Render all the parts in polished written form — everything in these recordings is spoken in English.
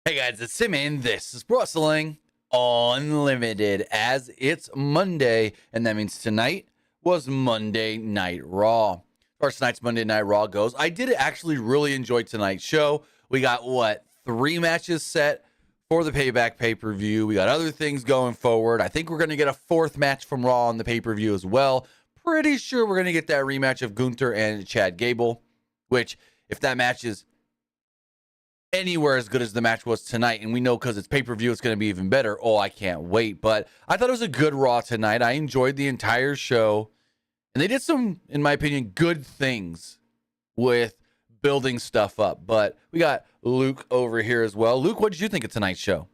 Hey guys, it's Sim and this is Wrestling Unlimited as it's Monday, and that means tonight was Monday Night Raw. As far as tonight's Monday Night Raw goes, I did actually really enjoy tonight's show. We got, 3 matches set for the Payback pay-per-view. We got other things going forward. I think we're going to get a 4th match from Raw on the pay-per-view as well. Pretty sure we're going to get that rematch of Gunther and Chad Gable, which, if that match is anywhere as good as the match was tonight, and we know because it's pay-per-view it's going to be even better. Oh, I can't wait. But I thought it was a good Raw tonight. I enjoyed the entire show, and they did some, in my opinion, good things with building stuff up. But we got Luke over here as well. Luke, what did you think of tonight's show?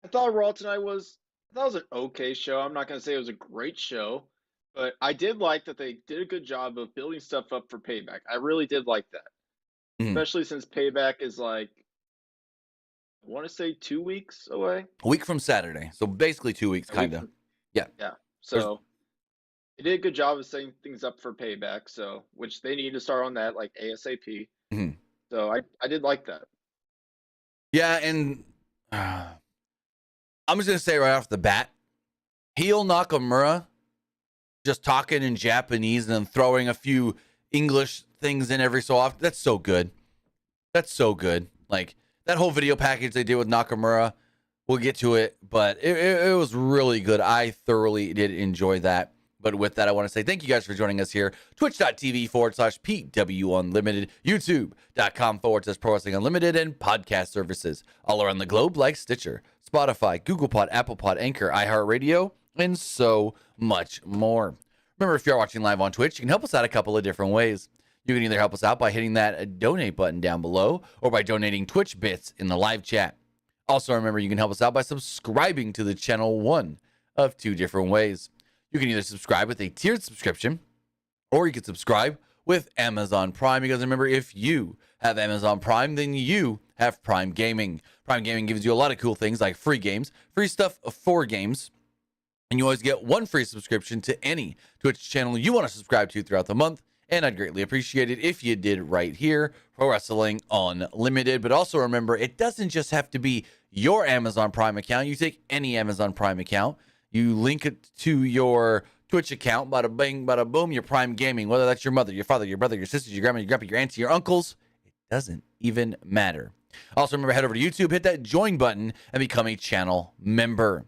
I thought Raw tonight was an okay show. I'm not gonna say it was a great show, but I did like that they did a good job of building stuff up for Payback. I really did like that, Mhm. especially since Payback is like I want to say 2 weeks away. A week from Saturday, so basically 2 weeks, A week kind of. from Yeah. yeah. There's, So they did a good job of setting things up for Payback. So which they need to start on that like ASAP. mhm. So I did like that. Yeah, and I'm just gonna say right off the bat, heel Nakamura just talking in Japanese and then throwing a few English things in every so often. That's so good. That's so good. Like that whole video package they did with Nakamura. We'll get to it, but it was really good. I thoroughly did enjoy that. But with that, I want to say thank you guys for joining us here. Twitch.tv/PWU Unlimited, YouTube.com/Pro Wrestling Unlimited, and podcast services all around the globe like Stitcher, Spotify, Google Pod, Apple Pod, Anchor, iHeartRadio, and so much more. Remember, if you're watching live on Twitch, you can help us out a couple of different ways. You can either help us out by hitting that donate button down below or by donating Twitch bits in the live chat. Also, remember, you can help us out by subscribing to the channel one of 2 different ways. You can either subscribe with a tiered subscription, or you can subscribe with Amazon Prime. Because remember, if you have Amazon Prime, then you have Prime Gaming. Prime Gaming gives you a lot of cool things like free games, free stuff for games, and you always get 1 free subscription to any Twitch channel you want to subscribe to throughout the month. And I'd greatly appreciate it if you did right here, Pro Wrestling Unlimited. But also remember, it doesn't just have to be your Amazon Prime account. You take any Amazon Prime account, you link it to your Twitch account, bada bing, bada boom, your Prime Gaming, whether that's your mother, your father, your brother, your sisters, your grandma, your grandpa, your auntie, your uncles, it doesn't even matter. Also remember, head over to YouTube, hit that join button, and become a channel member.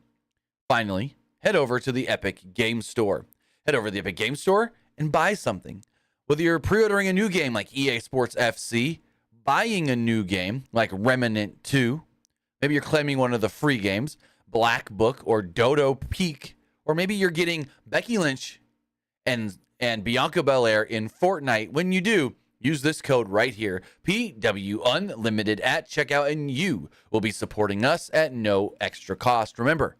Finally, head over to the Epic Game Store. Head over to the Epic Game Store and buy something. Whether you're pre-ordering a new game like EA Sports FC, buying a new game like Remnant 2, maybe you're claiming one of the free games, Black Book or Dodo Peak, or maybe you're getting Becky Lynch and Bianca Belair in Fortnite. When you do, use this code right here, PW Unlimited at checkout, and you will be supporting us at no extra cost. Remember,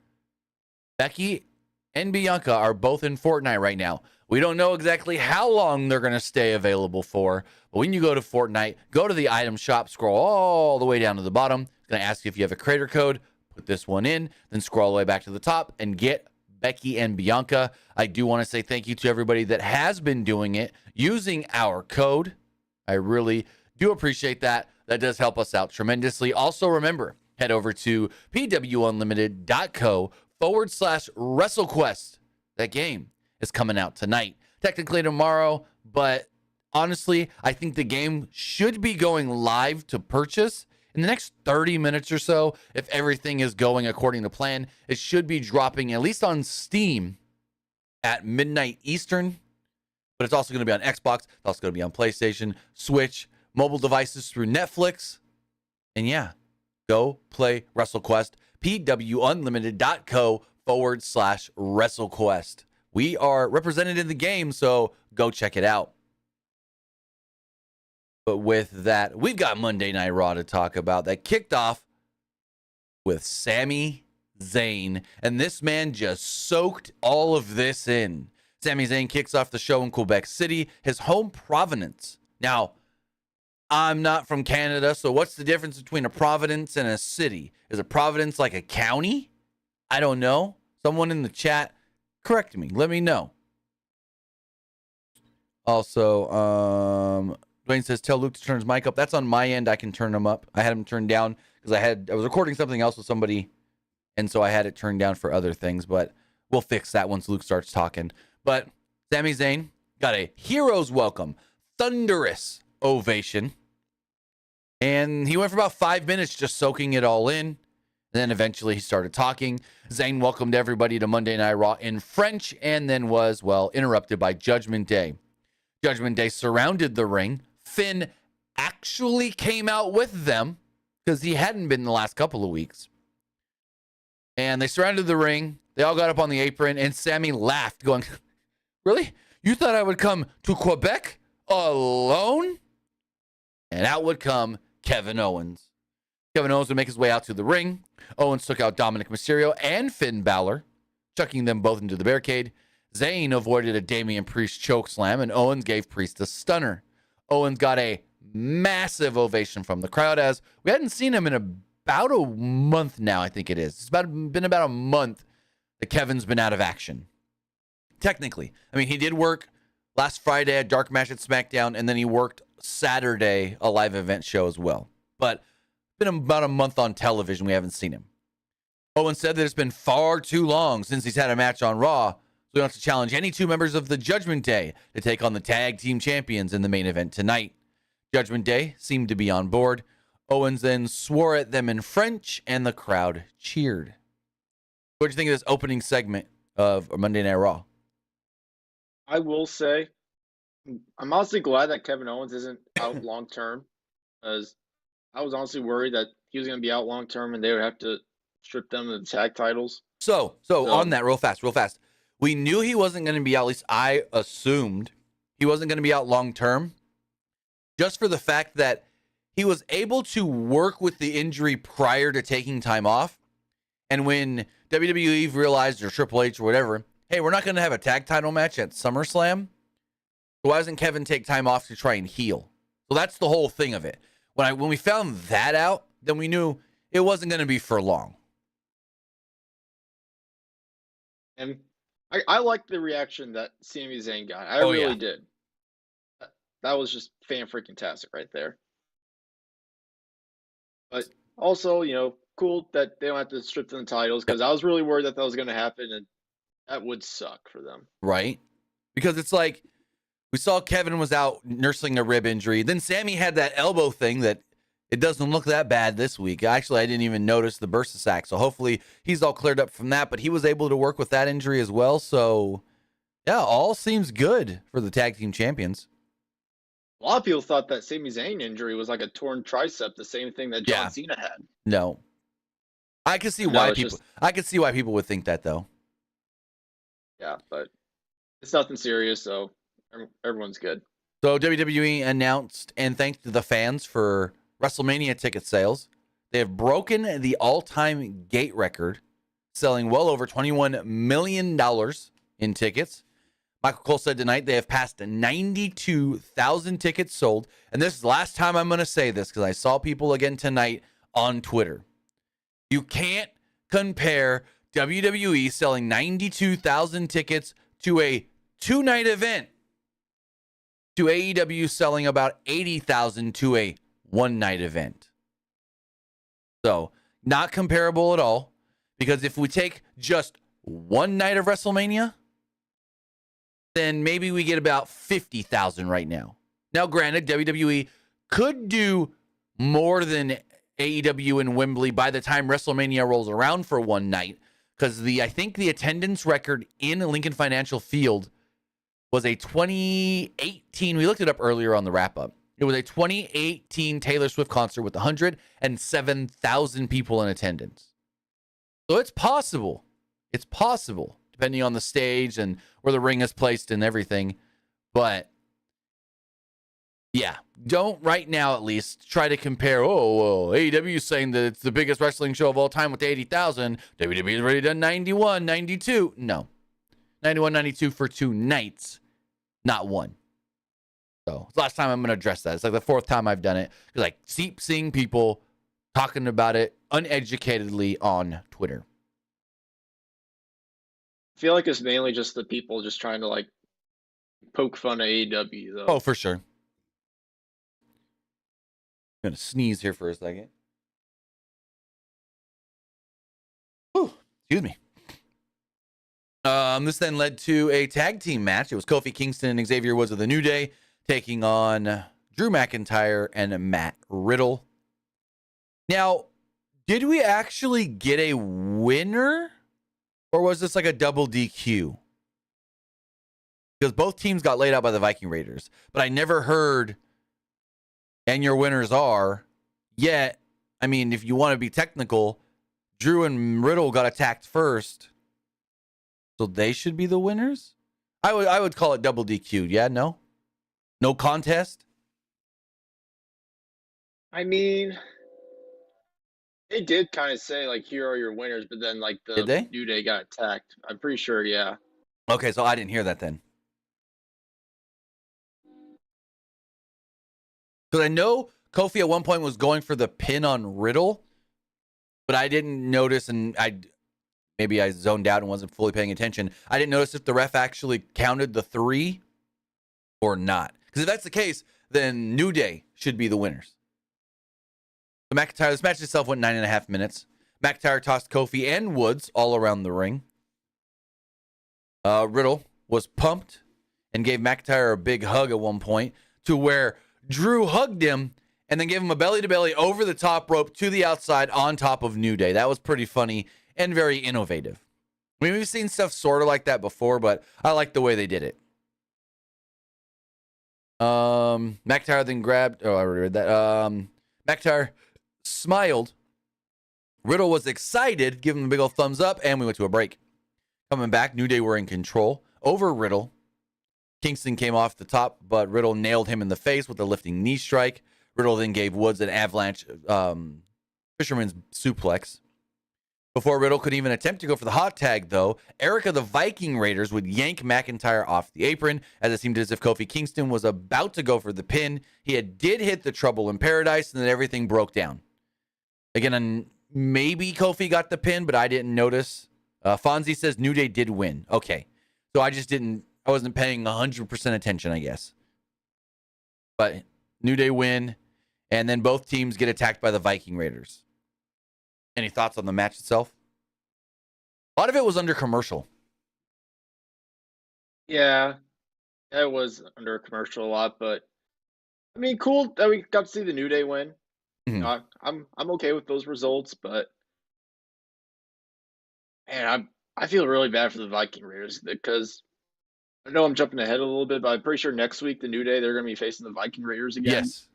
Becky and Bianca are both in Fortnite right now. We don't know exactly how long they're going to stay available for, but when you go to Fortnite, go to the item shop, scroll all the way down to the bottom. It's going to ask you if you have a creator code. Put this one in, then scroll all the way back to the top and get Becky and Bianca. I do want to say thank you to everybody that has been doing it using our code. I really do appreciate that. That does help us out tremendously. Also, remember, head over to pwunlimited.co/WrestleQuest. That game is coming out tonight. Technically tomorrow, but honestly, I think the game should be going live to purchase in the next 30 minutes or so. If everything is going according to plan, it should be dropping at least on Steam at midnight Eastern, but it's also going to be on Xbox. It's also going to be on PlayStation, Switch, mobile devices through Netflix. And yeah, go play WrestleQuest. pwunlimited.co/WrestleQuest. We are represented in the game, so go check it out. But with that, we've got Monday Night Raw to talk about that kicked off with Sami Zayn, and this man just soaked all of this in. Sami Zayn kicks off the show in Quebec City, his home province. Now, I'm not from Canada, so what's the difference between a province and a city? Is a province like a county? I don't know. Someone in the chat, correct me. Let me know. Also, Dwayne says, tell Luke to turn his mic up. That's on my end. I can turn him up. I had him turned down because I was recording something else with somebody, and so I had it turned down for other things, but we'll fix that once Luke starts talking. But Sami Zayn got a hero's welcome, thunderous ovation, and he went for about 5 minutes just soaking it all in. And then eventually he started talking. Zayn welcomed everybody to Monday Night Raw in French and then was, well, interrupted by Judgment Day. Judgment Day surrounded the ring. Finn actually came out with them because he hadn't been the last couple of weeks. And they surrounded the ring. They all got up on the apron, and Sami laughed, going, really? You thought I would come to Quebec alone? And out would come Kevin Owens. Kevin Owens would make his way out to the ring. Owens took out Dominic Mysterio and Finn Balor, chucking them both into the barricade. Zayn avoided a Damian Priest chokeslam, and Owens gave Priest a stunner. Owens got a massive ovation from the crowd, as we hadn't seen him in about a month now, I think it is. It's been about a month that Kevin's been out of action. Technically. I mean, he did work last Friday at Dark Match at SmackDown, and then he worked Saturday, a live event show as well. But been about a month on television. We haven't seen him. Owens said that it's been far too long since he's had a match on Raw, so he wants to challenge any two members of the Judgment Day to take on the tag team champions in the main event tonight. Judgment Day seemed to be on board. Owens then swore at them in French, and the crowd cheered. What do you think of this opening segment of Monday Night Raw? I will say, I'm honestly glad that Kevin Owens isn't out long term, because I was honestly worried that he was going to be out long term and they would have to strip them of the tag titles. So on that, real fast. We knew he wasn't going to be out. At least I assumed he wasn't going to be out long term, just for the fact that he was able to work with the injury prior to taking time off. And when WWE realized, or Triple H or whatever, hey, we're not going to have a tag title match at SummerSlam, so why doesn't Kevin take time off to try and heal? So that's the whole thing of it. When we found that out, then we knew it wasn't going to be for long. And I liked the reaction that Sami Zayn got. I really did. That was just fan-freaking-tastic right there. But also, cool that they don't have to strip them the titles, because I was really worried that was going to happen, and that would suck for them. Right? Because it's like, we saw Kevin was out nursing a rib injury. Then Sami had that elbow thing that it doesn't look that bad this week. Actually, I didn't even notice the bursa sack. So hopefully he's all cleared up from that. But he was able to work with that injury as well. So, yeah, all seems good for the tag team champions. A lot of people thought that Sami Zayn injury was like a torn tricep, the same thing that John Cena had. No. I can see why people would think that, though. Yeah, but it's nothing serious, so everyone's good. So WWE announced and thanked the fans for WrestleMania ticket sales. They have broken the all-time gate record, selling well over $21 million in tickets. Michael Cole said tonight they have passed 92,000 tickets sold. And this is the last time I'm going to say this, because I saw people again tonight on Twitter. You can't compare WWE selling 92,000 tickets to a two-night event to AEW selling about 80,000 to a one-night event. So, not comparable at all, because if we take just one night of WrestleMania, then maybe we get about 50,000 right now. Now, granted, WWE could do more than AEW in Wembley by the time WrestleMania rolls around for one night, because I think the attendance record in Lincoln Financial Field was a 2018. We looked it up earlier on the wrap-up. It was a 2018 Taylor Swift concert with 107,000 people in attendance. So it's possible. It's possible, depending on the stage and where the ring is placed and everything. But, yeah, don't right now at least try to compare, AEW is saying that it's the biggest wrestling show of all time with 80,000. WWE has already done 91, 92. No. 91, 92 for two nights, not one. So it's the last time I'm going to address that. It's like the fourth time I've done it, because I keep seeing people talking about it uneducatedly on Twitter. I feel like it's mainly just the people just trying to poke fun at AEW, though. Oh, for sure. I'm gonna sneeze here for a second. Whew, excuse me. This then led to a tag team match. It was Kofi Kingston and Xavier Woods of the New Day taking on Drew McIntyre and Matt Riddle. Now, did we actually get a winner? Or was this like a double DQ? Because both teams got laid out by the Viking Raiders. But I never heard, and your winners are, yet, I mean, if you want to be technical, Drew and Riddle got attacked first. So they should be the winners? I would call it double DQ'd. Yeah, no? No contest? I mean, they did kind of say, like, here are your winners, but then, like, Did the they? New Day got attacked. I'm pretty sure, yeah. Okay, so I didn't hear that then. Because I know Kofi at one point was going for the pin on Riddle, but I didn't notice, and maybe I zoned out and wasn't fully paying attention. I didn't notice if the ref actually counted the 3 or not. Because if that's the case, then New Day should be the winners. The McIntyre, this match itself went 9.5 minutes. McIntyre tossed Kofi and Woods all around the ring. Riddle was pumped and gave McIntyre a big hug at one point, to where Drew hugged him and then gave him a belly-to-belly over the top rope to the outside on top of New Day. That was pretty funny and very innovative. I mean, we've seen stuff sort of like that before, but I like the way they did it. McIntyre then grabbed... Oh, I already read that. McIntyre smiled. Riddle was excited, giving him a big old thumbs up, and we went to a break. Coming back, New Day were in control over Riddle. Kingston came off the top, but Riddle nailed him in the face with a lifting knee strike. Riddle then gave Woods an avalanche fisherman's suplex. Before Riddle could even attempt to go for the hot tag, though, Erica the Viking Raiders would yank McIntyre off the apron, as it seemed as if Kofi Kingston was about to go for the pin. He did hit the Trouble in Paradise, and then everything broke down. Again, maybe Kofi got the pin, but I didn't notice. Fonzie says New Day did win. Okay. So I wasn't paying 100% attention, I guess. But New Day win, and then both teams get attacked by the Viking Raiders. Any thoughts on the match itself? A lot of it was under commercial. Yeah, it was under a commercial a lot, but I mean, cool that we got to see the New Day win. Mhm. I'm okay with those results, but man, I feel really bad for the Viking Raiders because I know I'm jumping ahead a little bit, but I'm pretty sure next week the New Day they're going to be facing the Viking Raiders again. Yes.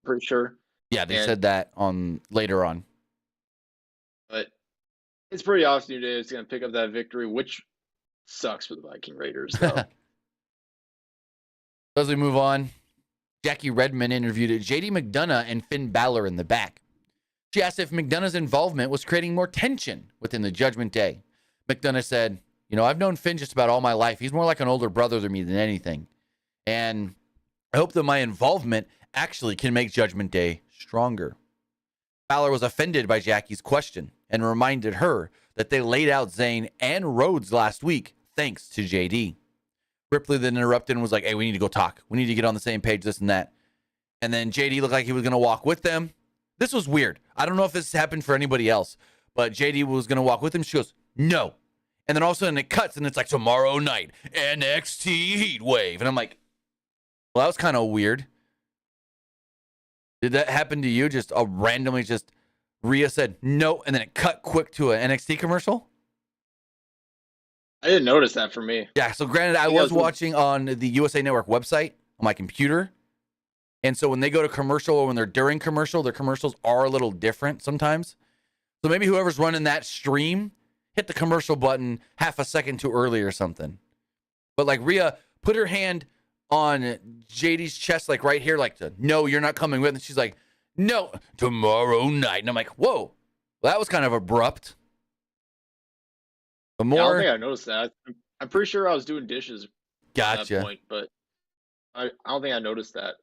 Pretty sure. Yeah, they And said that on later on. but it's pretty obvious New Day is going to pick up that victory, which sucks for the Viking Raiders though. As we move on, Jackie Redmond interviewed JD McDonough and Finn Balor in the back. She asked if McDonough's involvement was creating more tension within the Judgment Day. McDonough said, I've known Finn just about all my life. He's more like an older brother to me than anything. And I hope that my involvement actually can make Judgment Day stronger. Balor was offended by Jackie's question and reminded her that they laid out Zayn and Rhodes last week thanks to JD. Ripley then interrupted and was like, hey, we need to go talk. We need to get on the same page, this and that. And then JD looked like he was going to walk with them. This was weird. I don't know if this happened for anybody else, but JD was going to walk with him. She goes, no. And then all of a sudden it cuts and it's like tomorrow night, NXT Heat Wave. And I'm like, well, that was kind of weird. Did that happen to you? Just randomly Rhea said no, and then it cut quick to an NXT commercial? I didn't notice that for me. Yeah, so granted, I was watching on the USA Network website on my computer. And so when they go to commercial or when they're during commercial, their commercials are a little different sometimes. So maybe whoever's running that stream hit the commercial button half a second too early or something. But like Rhea put her hand on JD's chest, like right here, like, no, you're not coming with. And she's like, no, tomorrow night. And I'm like, whoa, well, that was kind of abrupt. But more, I don't think I noticed that. I'm pretty sure I was doing dishes at that point, but I don't think I noticed that.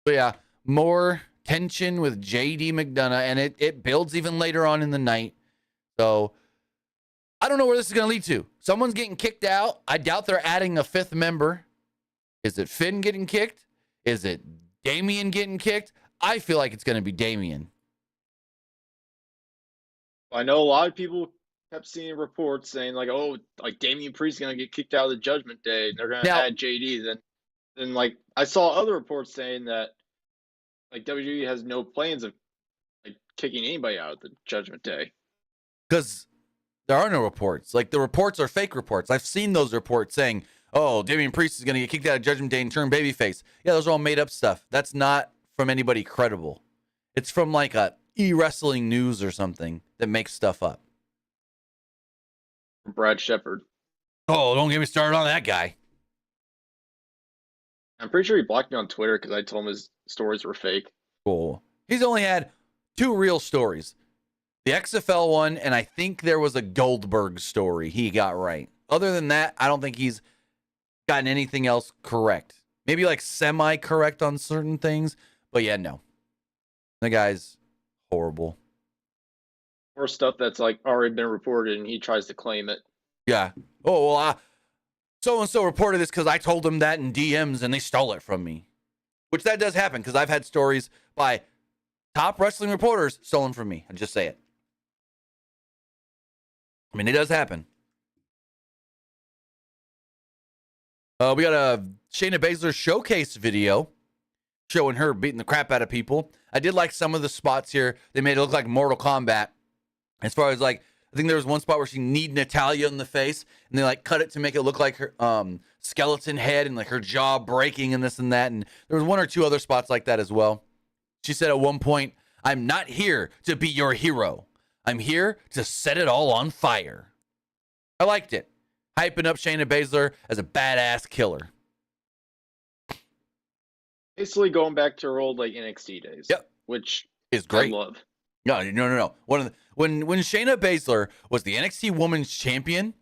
But yeah, more tension with JD McDonough, and it builds even later on in the night. So I don't know where this is going to lead to. Someone's getting kicked out. I doubt they're adding a 5th member. Is it Finn getting kicked? Is it Damian getting kicked? I feel like it's going to be Damian. I know a lot of people kept seeing reports saying like, oh, like Damian Priest is gonna get kicked out of the Judgment Day, and they're gonna Now, add JD. Then like I saw other reports saying that like WWE has no plans of like kicking anybody out of the Judgment Day. because there are no reports. Like, the reports are fake reports. I've seen those reports saying, oh, Damian Priest is going to get kicked out of Judgment Day and turn babyface. Yeah, those are all made up stuff. That's not from anybody credible. It's from like a e-wrestling news or something that makes stuff up. Brad Shepard. Oh, don't get me started on that guy. I'm pretty sure he blocked me on Twitter because I told him his stories were fake. Cool. He's only had 2 real stories. The XFL one, and I think there was a Goldberg story he got right. Other than that, I don't think he's gotten anything else correct. Maybe like semi-correct on certain things, but yeah, no. The guy's horrible. Or stuff that's like already been reported and he tries to claim it. Yeah. Oh, well, so-and-so reported this because I told them that in DMs and they stole it from me. Which that does happen because I've had stories by top wrestling reporters stolen from me. I just say it. I mean, it does happen. We got a Shayna Baszler showcase video showing her beating the crap out of people. I did like some of the spots here. They made it look like Mortal Kombat. As far as like, I think there was one spot where she kneed Natalya in the face, and they like cut it to make it look like her skeleton head and like her jaw breaking and this and that. And there was 1 or 2 other spots like that as well. She said at one point, "I'm not here to be your hero. I'm here to set it all on fire." I liked it. Hyping up Shayna Baszler as a badass killer. Basically going back to her old like NXT days. Yep. Which Is great. I love. No. When Shayna Baszler was the NXT Women's Champion,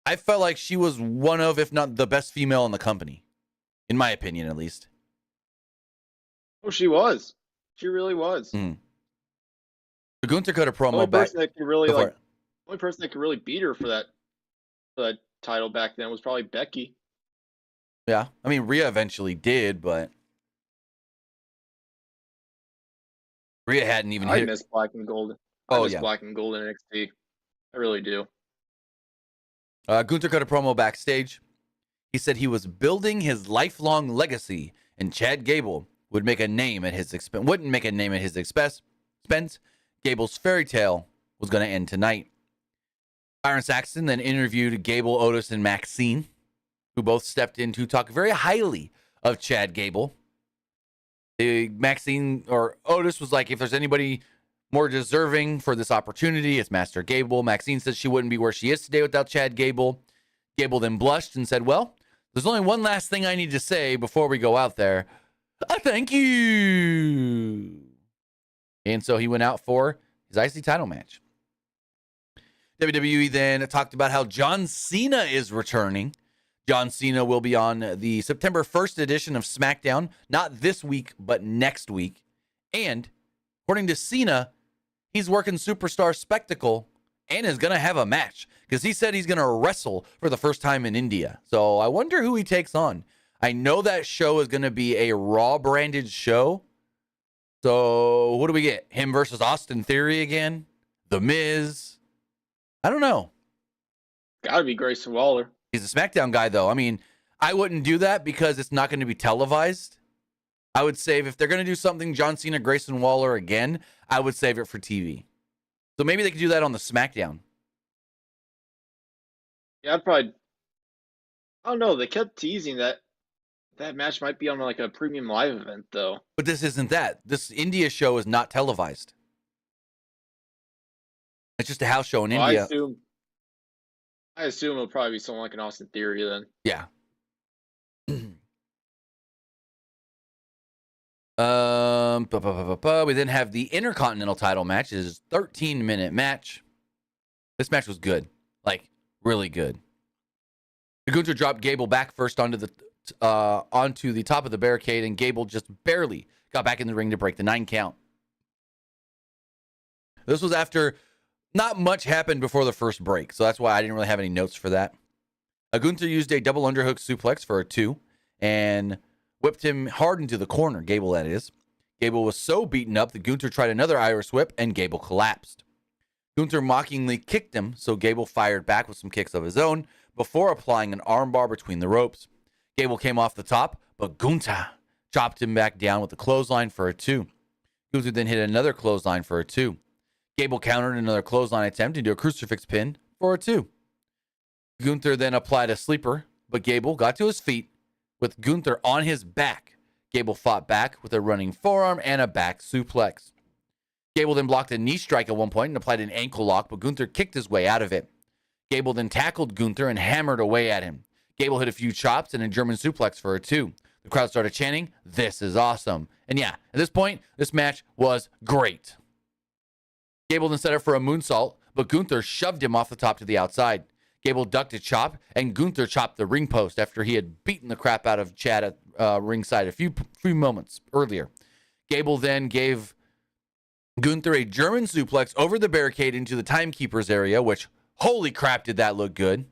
I felt like she was one of, if not the best female in the company. In my opinion, at least. Oh, she was. She really was. Mm. Gunther cut a The promo only back. person that could really Go for like it. the only person that could really beat her for that title back then was probably Becky. Yeah. I mean, Rhea eventually did, but Rhea hadn't even I hit. miss Black and Gold. Oh, I miss yeah. Black and Gold in NXT. I really do. Gunther cut a promo backstage. He said he was building his lifelong legacy, and Chad Gable would make a name at his expense. Wouldn't make a name at his expense. Gable's fairy tale was going to end tonight. Byron Saxton then interviewed Gable, Otis, and Maxine, who both stepped in to talk very highly of Chad Gable. Maxine or Otis was like, if there's anybody more deserving for this opportunity, it's Master Gable. Maxine said she wouldn't be where she is today without Chad Gable. Gable then blushed and said, well, there's only one last thing I need to say before we go out there. Thank you. And so he went out for his IC title match. WWE then talked about how John Cena is returning. John Cena will be on the September 1st edition of SmackDown, not this week, but next week. And according to Cena, he's working Superstar Spectacle and is going to have a match because he said he's going to wrestle for the first time in India. So I wonder who he takes on. I know that show is going to be a Raw branded show. So what do we get? Him versus Austin Theory again? The Miz? I don't know. Gotta be Grayson Waller. He's a SmackDown guy, though. I mean, I wouldn't do that because it's not going to be televised. I would save, if they're going to do something John Cena, Grayson Waller again, I would save it for TV. So maybe they could do that on the SmackDown. Yeah, I'd probably. I don't know. They kept teasing that match might be on like a premium live event, though. But this isn't that. This India show is not televised. It's just a house show in Well, India. I assume it'll probably be someone like an Austin Theory then. Yeah. We then have the Intercontinental title match. It is a 13-minute match. This match was good. Like, really good. Gunther dropped Gable back first onto the top of the barricade, and Gable just barely got back in the ring to break the 9 count. This was after not much happened before the first break, so that's why I didn't really have any notes for that. Gunther used a double underhook suplex for a 2 and whipped him hard into the corner, Gable that is. Gable was so beaten up that Gunther tried another Irish whip and Gable collapsed. Gunther mockingly kicked him, so Gable fired back with some kicks of his own before applying an armbar between the ropes. Gable came off the top, but Gunther chopped him back down with a clothesline for a 2. Gunther then hit another clothesline for a 2. Gable countered another clothesline attempt into a crucifix pin for a 2. Gunther then applied a sleeper, but Gable got to his feet with Gunther on his back. Gable fought back with a running forearm and a back suplex. Gable then blocked a knee strike at one point and applied an ankle lock, but Gunther kicked his way out of it. Gable then tackled Gunther and hammered away at him. Gable hit a few chops and a German suplex for a 2. The crowd started chanting, "This is awesome." And yeah, at this point, this match was great. Gable then set up for a moonsault, but Gunther shoved him off the top to the outside. Gable ducked a chop, and Gunther chopped the ring post after he had beaten the crap out of Chad at ringside a few moments earlier. Gable then gave Gunther a German suplex over the barricade into the timekeeper's area, which, holy crap, did that look good.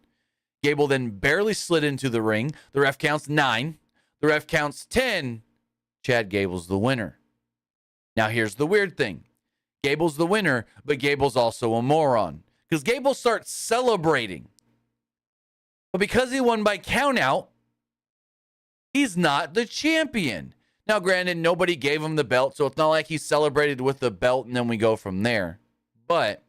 Gable then barely slid into the ring. The ref counts 9. The ref counts 10. Chad Gable's the winner. Now here's the weird thing. Gable's the winner, but Gable's also a moron. Because Gable starts celebrating. But because he won by countout, he's not the champion. Now, granted, nobody gave him the belt, so it's not like he celebrated with the belt and then we go from there. But,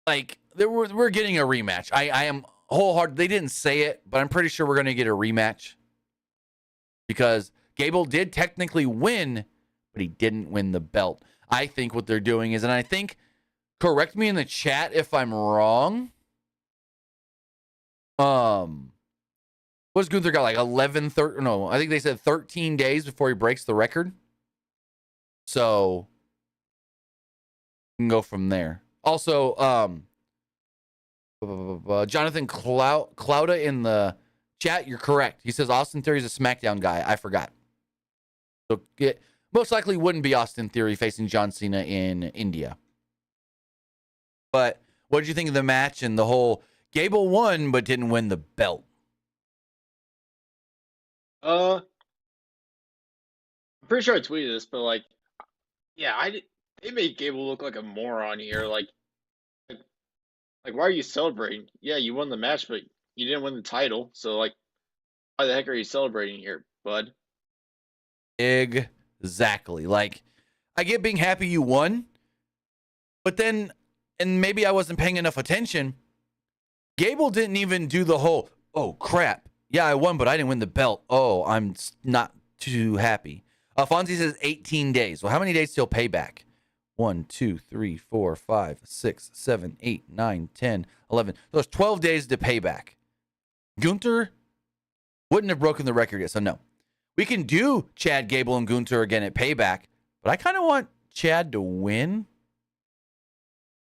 like, we're getting a rematch. I am wholehearted. They didn't say it, but I'm pretty sure we're going to get a rematch. Because Gable did technically win, but he didn't win the belt. I think what they're doing is, and I think, correct me in the chat if I'm wrong. What's Gunther got, like 13? No, I think they said 13 days before he breaks the record. So, we can go from there. Also, Jonathan Clouda in the chat, you're correct. He says Austin Theory's a SmackDown guy. I forgot. So, it most likely wouldn't be Austin Theory facing John Cena in India. But what did you think of the match and the whole Gable won but didn't win the belt? I'm pretty sure I tweeted this, but like, yeah, they made Gable look like a moron here. Like, why are you celebrating? Yeah, you won the match, but you didn't win the title. So like, why the heck are you celebrating here, bud? Exactly. Like, I get being happy you won, but then, and maybe I wasn't paying enough attention, Gable didn't even do the whole, oh crap, yeah, I won, but I didn't win the belt. Oh, I'm not too happy. Fonzie says 18 days. Well, how many days till payback? 1, 2, 3, 4, 5, 6, 7, 8, 9, 10, 11. There's 12 days to payback. Gunther wouldn't have broken the record yet, so no. We can do Chad Gable and Gunther again at payback, but I kind of want Chad to win.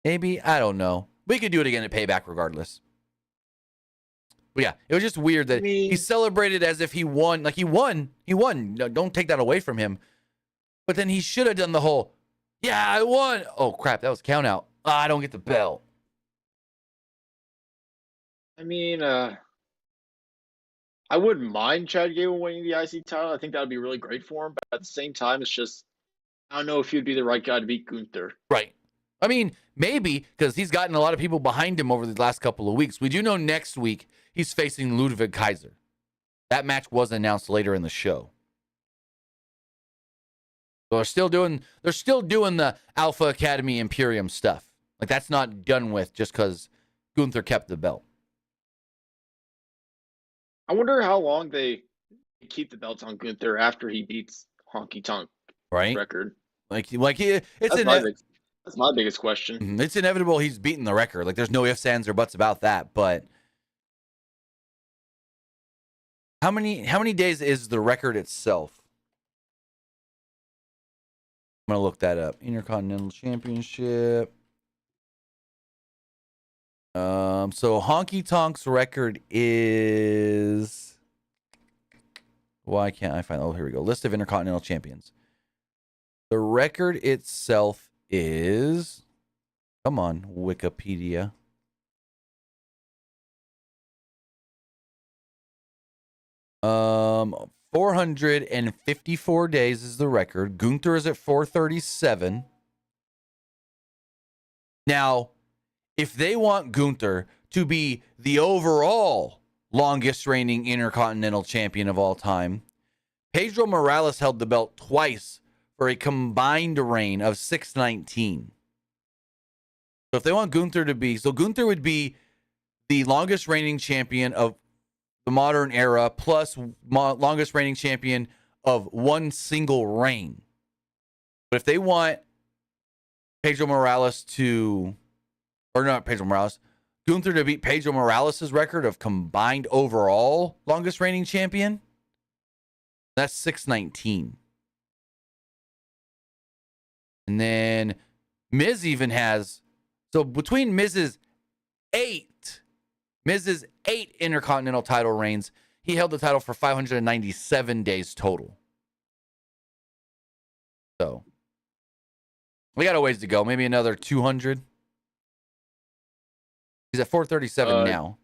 Maybe, I don't know. We could do it again at payback regardless. But yeah, it was just weird that he celebrated as if he won. Like, he won. He won. No, don't take that away from him. But then he should have done the whole, yeah, I won. Oh, crap, that was count out. I don't get the belt. I mean, I wouldn't mind Chad Gable winning the IC title. I think that would be really great for him. But at the same time, it's just, I don't know if he'd be the right guy to beat Gunther. Right. I mean, maybe, because he's gotten a lot of people behind him over the last couple of weeks. We do know next week he's facing Ludwig Kaiser. That match was announced later in the show. So they're still doing the Alpha Academy Imperium stuff. Like, that's not done with just because Gunther kept the belt. I wonder how long they keep the belts on Gunther after he beats Honky Tonk record. That's my biggest question. It's inevitable he's beaten the record. Like, there's no ifs, ands, or buts about that. But how many days is the record itself? I'm gonna look that up. Intercontinental Championship. So Honky Tonk's record is. Why can't I find? Oh, here we go. List of Intercontinental Champions. The record itself is. Come on, Wikipedia. 454 days is the record. Gunther is at 437. Now, if they want Gunther to be the overall longest reigning Intercontinental Champion of all time, Pedro Morales held the belt twice for a combined reign of 619. So if they want Gunther to be, so Gunther would be the longest reigning champion of the modern era plus longest reigning champion of one single reign. But if they want Pedro Morales to, or not Pedro Morales, Gunther to beat Pedro Morales' record of combined overall longest reigning champion, that's 619. And then Miz even has, so between Miz's eight Intercontinental title reigns, he held the title for 597 days total. So we got a ways to go. Maybe another 200. He's at 437 now.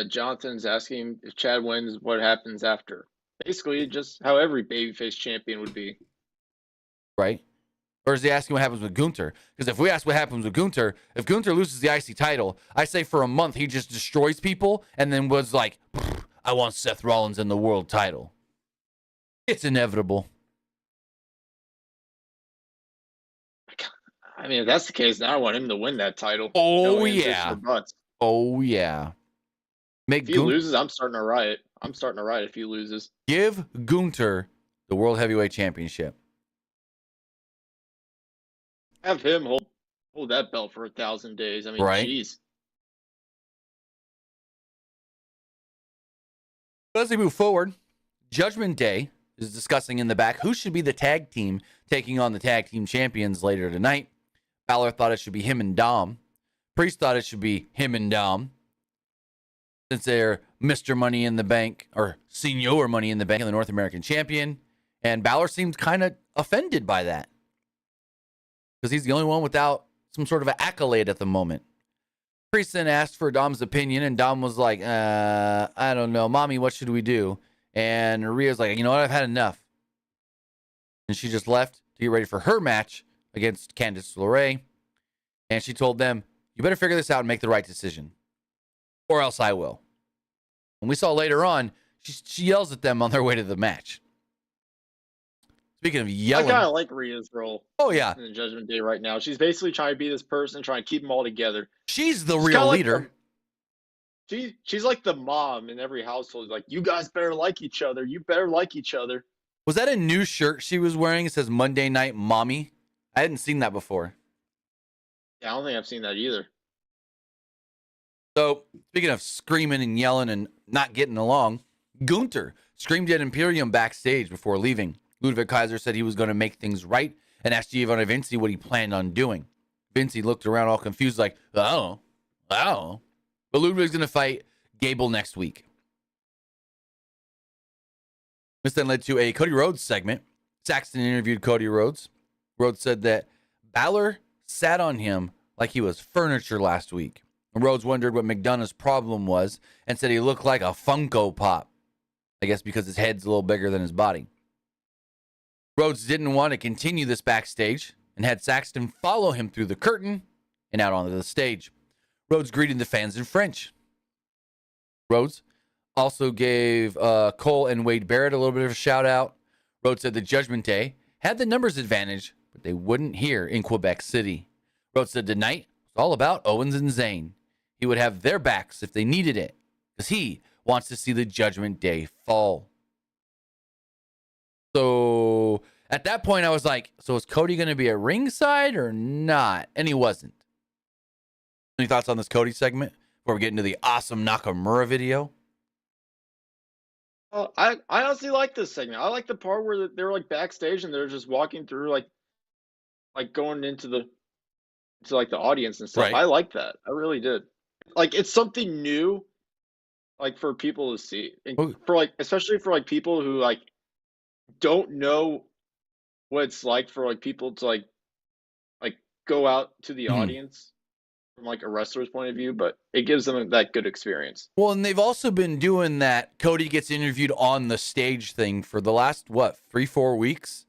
Jonathan's asking if Chad wins, what happens after? Basically, just how every babyface champion would be. Right? Or is he asking what happens with Gunther? Because if we ask what happens with Gunther, if Gunther loses the IC title, I say for a month he just destroys people and then was like, I want Seth Rollins in the world title. It's inevitable. I mean, if that's the case, now I want him to win that title. Oh, No yeah. buts. Oh, yeah. If he loses, I'm starting a riot. I'm starting a riot if he loses. Give Gunther the World Heavyweight Championship. Have him hold that belt for 1,000 days. I mean, right? Geez. As we move forward, Judgment Day is discussing in the back who should be the tag team taking on the tag team champions later tonight. Balor thought it should be him and Dom. Priest thought it should be him and Dom, since they're Mr. Money in the Bank, or Senior Money in the Bank, and the North American champion. And Balor seemed kind of offended by that, because he's the only one without some sort of an accolade at the moment. Priest then asked for Dom's opinion, and Dom was like, I don't know. Mommy, what should we do? And Rhea's like, you know what? I've had enough. And she just left to get ready for her match against Candice LeRae. And she told them, you better figure this out and make the right decision, or else I will. And we saw later on, she yells at them on their way to the match. Speaking of yelling, I kind of like Rhea's role. Oh, yeah. In the Judgment Day right now. She's basically trying to be this person, trying to keep them all together. She's the real leader. She's like the mom in every household. Like, you guys better like each other. You better like each other. Was that a new shirt she was wearing? It says Monday Night Mommy. I hadn't seen that before. Yeah, I don't think I've seen that either. So, speaking of screaming and yelling and not getting along, Gunther screamed at Imperium backstage before leaving. Ludwig Kaiser said he was going to make things right and asked Giovanni Vinci what he planned on doing. Vinci looked around all confused like, oh. But Ludwig's going to fight Gable next week. This then led to a Cody Rhodes segment. Saxton interviewed Cody Rhodes. Rhodes said that Balor sat on him like he was furniture last week. And Rhodes wondered what McDonough's problem was and said he looked like a Funko Pop. I guess because his head's a little bigger than his body. Rhodes didn't want to continue this backstage and had Saxton follow him through the curtain and out onto the stage. Rhodes greeted the fans in French. Rhodes also gave Cole and Wade Barrett a little bit of a shout out. Rhodes said the Judgment Day had the numbers advantage, but they wouldn't here in Quebec City. Rhodes said tonight was all about Owens and Zayn. He would have their backs if they needed it, because he wants to see the Judgment Day fall. So at that point, I was like, so is Cody going to be at ringside or not? And he wasn't. Any thoughts on this Cody segment before we get into the awesome Nakamura video? I honestly like this segment. I like the part where they're like backstage and they're just walking through like going into the audience and stuff. Right. I like that. I really did. Like, it's something new, like, for people to see, and for like, especially for like people who like don't know what it's like for like people to like go out to the audience from like a wrestler's point of view, but it gives them that good experience. Well, and they've also been doing that Cody gets interviewed on the stage thing for the last, 3-4 weeks?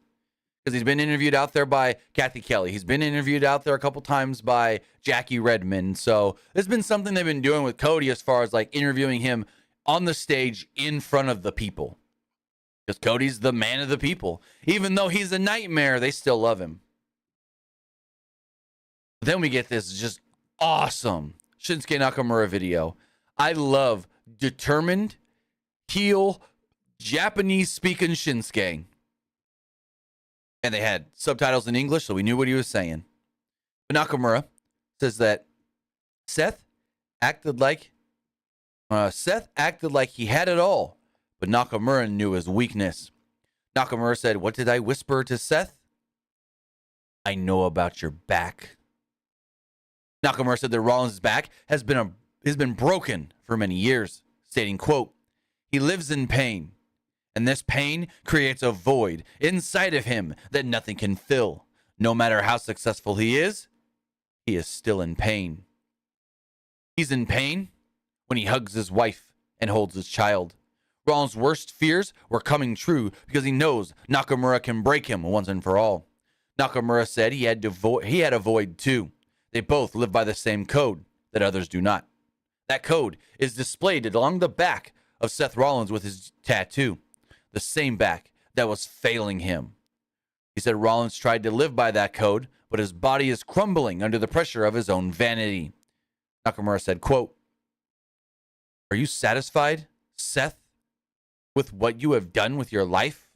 Because he's been interviewed out there by Kathy Kelly. He's been interviewed out there a couple times by Jackie Redmond. So there's been something they've been doing with Cody as far as like interviewing him on the stage in front of the people. Because Cody's the man of the people. Even though he's a nightmare, they still love him. Then we get this just awesome Shinsuke Nakamura video. I love determined, heel, Japanese-speaking Shinsuke. And they had subtitles in English, so we knew what he was saying. But Nakamura says that Seth acted like he had it all, but Nakamura knew his weakness. Nakamura said, "What did I whisper to Seth? I know about your back." Nakamura said that Rollins' back has been broken for many years, stating, quote, "He lives in pain. And this pain creates a void inside of him that nothing can fill. No matter how successful he is still in pain. He's in pain when he hugs his wife and holds his child. Rollins' worst fears were coming true because he knows Nakamura can break him once and for all. Nakamura said he had a void too. They both live by the same code that others do not. That code is displayed along the back of Seth Rollins with his tattoo. The same back that was failing him. He said Rollins tried to live by that code, but his body is crumbling under the pressure of his own vanity. Nakamura said, quote, "Are you satisfied, Seth, with what you have done with your life?"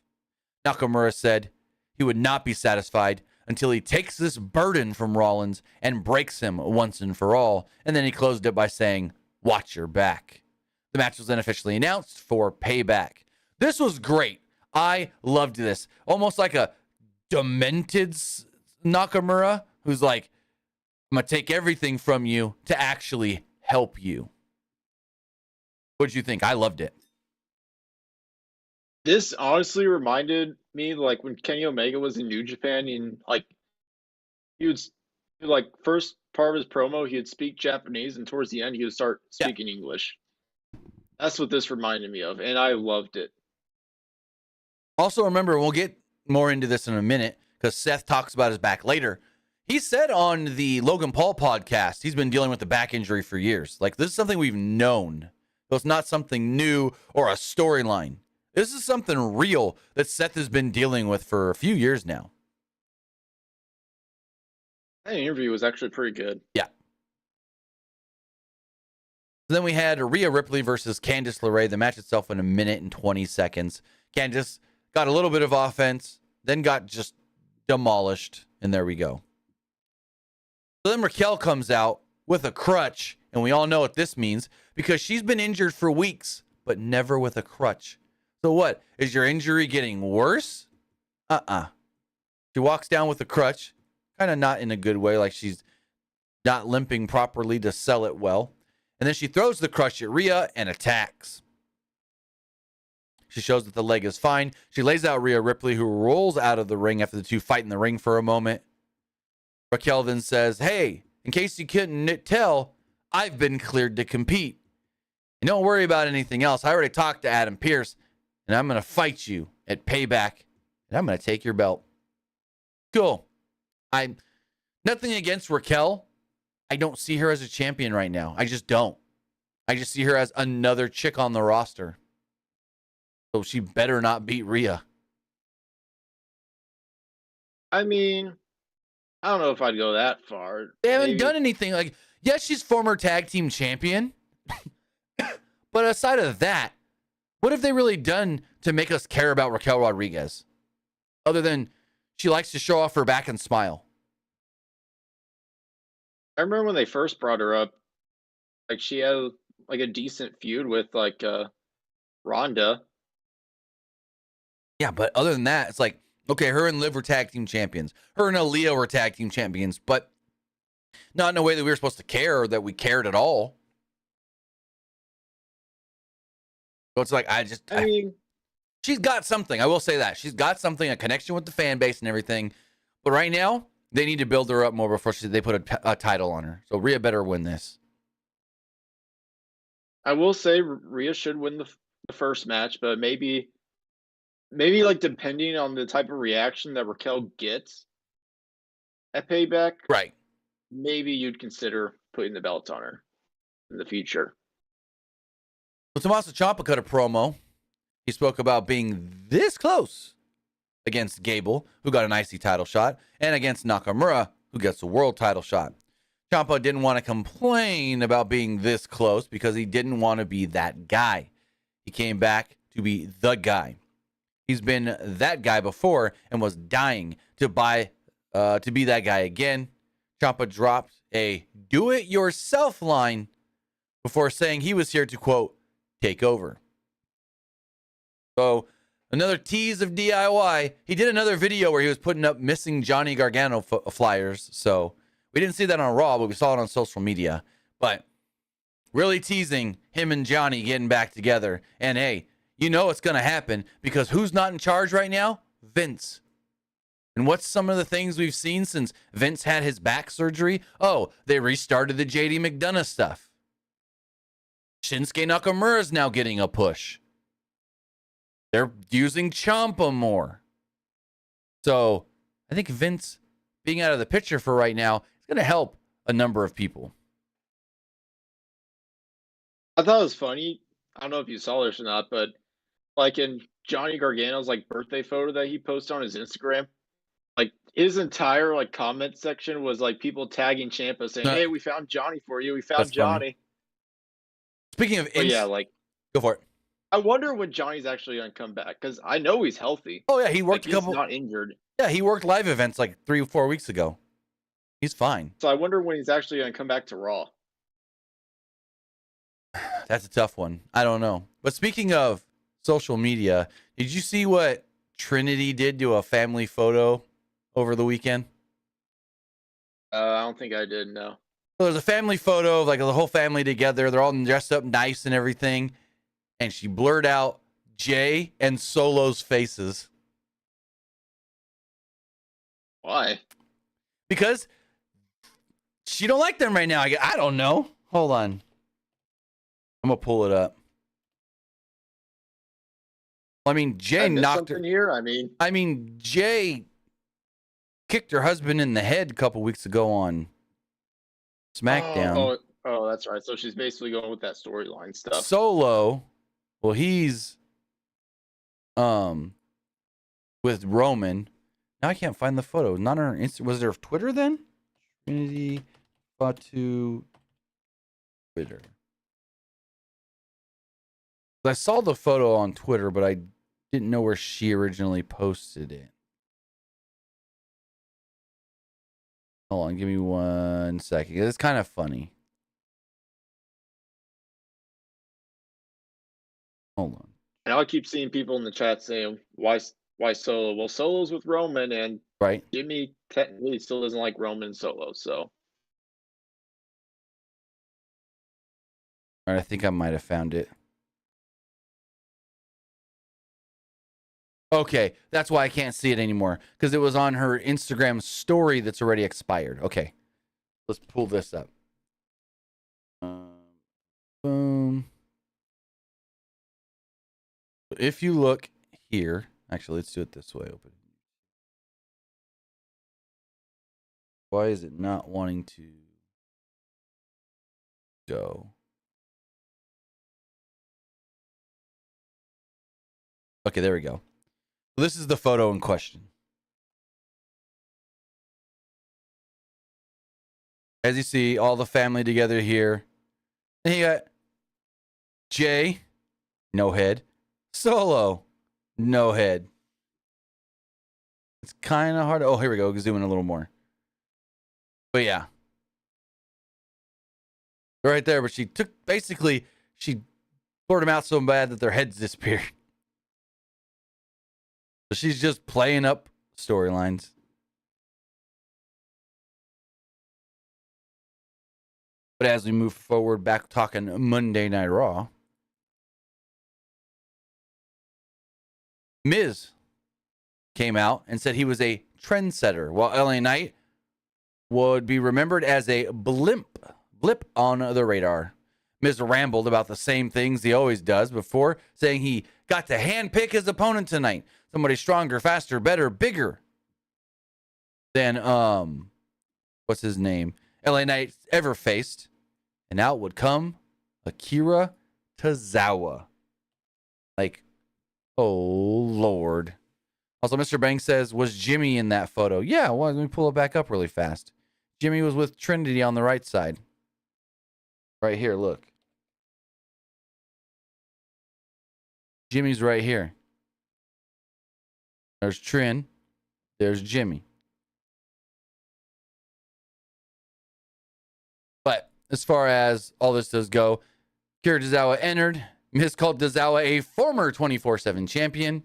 Nakamura said he would not be satisfied until he takes this burden from Rollins and breaks him once and for all. And then he closed it by saying, "Watch your back." The match was then officially announced for Payback. This was great. I loved this. Almost like a demented Nakamura who's like, "I'm going to take everything from you to actually help you." What'd you think? I loved it. This honestly reminded me like when Kenny Omega was in New Japan and like he would like first part of his promo he would speak Japanese and towards the end he would start Yeah. speaking English. That's what this reminded me of, and I loved it. Also, remember, we'll get more into this in a minute because Seth talks about his back later. He said on the Logan Paul podcast, he's been dealing with the back injury for years. Like, this is something we've known. So it's not something new or a storyline. This is something real that Seth has been dealing with for a few years now. That interview was actually pretty good. Yeah. Then we had Rhea Ripley versus Candice LeRae. The match itself in 1 minute and 20 seconds. Candice got a little bit of offense, then got just demolished, and there we go. So then Raquel comes out with a crutch, and we all know what this means because she's been injured for weeks, but never with a crutch. So what? Is your injury getting worse? She walks down with a crutch, kind of not in a good way, like she's not limping properly to sell it well. And then she throws the crutch at Rhea and attacks. She shows that the leg is fine. She lays out Rhea Ripley, who rolls out of the ring after the two fight in the ring for a moment. Raquel then says, "Hey, in case you couldn't tell, I've been cleared to compete. And don't worry about anything else. I already talked to Adam Pearce, and I'm going to fight you at Payback, and I'm going to take your belt." Cool. I'm nothing against Raquel. I don't see her as a champion right now. I just don't. I just see her as another chick on the roster. So she better not beat Rhea. I mean, I don't know if I'd go that far. They haven't done anything. Like, yes, she's former tag team champion. But aside of that, what have they really done to make us care about Raquel Rodriguez? Other than she likes to show off her back and smile. I remember when they first brought her up, like she had like a decent feud with like Ronda. Yeah, but other than that, it's like, okay, her and Liv were tag team champions. Her and Aaliyah were tag team champions, but not in a way that we were supposed to care or that we cared at all. So it's like, I mean, she's got something. I will say that. She's got something, a connection with the fan base and everything. But right now, They need to build her up more before they put a title on her. So Rhea better win this. I will say Rhea should win the first match, but maybe like depending on the type of reaction that Raquel gets at Payback, Right. maybe you'd consider putting the belt on her in the future. Well, Tommaso Ciampa cut a promo. He spoke about being this close against Gable, who got an IC title shot, and against Nakamura, who gets a world title shot. Ciampa didn't want to complain about being this close because he didn't want to be that guy. He came back to be the guy. He's been that guy before and was dying to be that guy again. Ciampa dropped a do-it-yourself line before saying he was here to, quote, take over. So another tease of DIY. He did another video where he was putting up missing Johnny Gargano flyers. So we didn't see that on Raw, but we saw it on social media. But really teasing him and Johnny getting back together. And hey, you know it's going to happen because who's not in charge right now? Vince. And what's some of the things we've seen since Vince had his back surgery? Oh, they restarted the JD McDonough stuff. Shinsuke Nakamura is now getting a push. They're using Ciampa more. So I think Vince being out of the picture for right now is going to help a number of people. I thought it was funny. I don't know if you saw this or not, but like in Johnny Gargano's like birthday photo that he posted on his Instagram, like his entire like comment section was like people tagging Ciampa saying, "Hey, we found Johnny for you. We found That's funny. Johnny." Speaking of, yeah, like go for it. I wonder when Johnny's actually gonna come back because I know he's healthy. Oh yeah, he worked like, he's not injured. Yeah, he worked live events like 3 or 4 weeks ago. He's fine. So I wonder when he's actually gonna come back to Raw. That's a tough one. I don't know. But speaking of social media, did you see what Trinity did to a family photo over the weekend? I don't think I did. No. So there's a family photo of like the whole family together. They're all dressed up nice and everything. And she blurred out Jay and Solo's faces. Why? Because she don't like them right now. I don't know. Hold on. I'm going to pull it up. I mean, Jay knocked her. Here. I mean, Jay kicked her husband in the head a couple weeks ago on SmackDown. Oh, that's right. So she's basically going with that storyline stuff. Solo, well, he's with Roman. Now I can't find the photo. Not on her Insta. Was there Twitter then? Trinity Fatu Twitter. I saw the photo on Twitter, but I didn't know where she originally posted it. Hold on, give me 1 second. It's kind of funny. Hold on. And I'll keep seeing people in the chat saying, why Solo? Well, Solo's with Roman, and Right. Jimmy technically still doesn't like Roman and Solo, so. All right, I think I might have found it. Okay, that's why I can't see it anymore, because it was on her Instagram story that's already expired. Okay, let's pull this up. Boom. If you look here, actually, let's do it this way. Open. Why is it not wanting to go? Okay, there we go. This is the photo in question. As you see, all the family together here. And you got Jay, no head. Solo, no head. It's kind of hard. Oh, here we go. Zoom in a little more. But yeah. Right there. But she blurred them out so bad that their heads disappeared. So she's just playing up storylines. But as we move forward, back talking Monday Night Raw, Miz came out and said he was a trendsetter, while LA Knight would be remembered as a blip on the radar. Miz rambled about the same things he always does before, saying he got to handpick his opponent tonight. Somebody stronger, faster, better, bigger than, what's his name? LA Knight ever faced. And out would come Akira Tozawa. Like, oh, Lord. Also, Mr. Banks says, was Jimmy in that photo? Yeah, well, let me pull it back up really fast. Jimmy was with Trinity on the right side. Right here, look. Jimmy's right here. There's Trin. There's Jimmy. But as far as all this does go, Akira Tozawa entered. Miz called Tozawa a former 24/7 champion.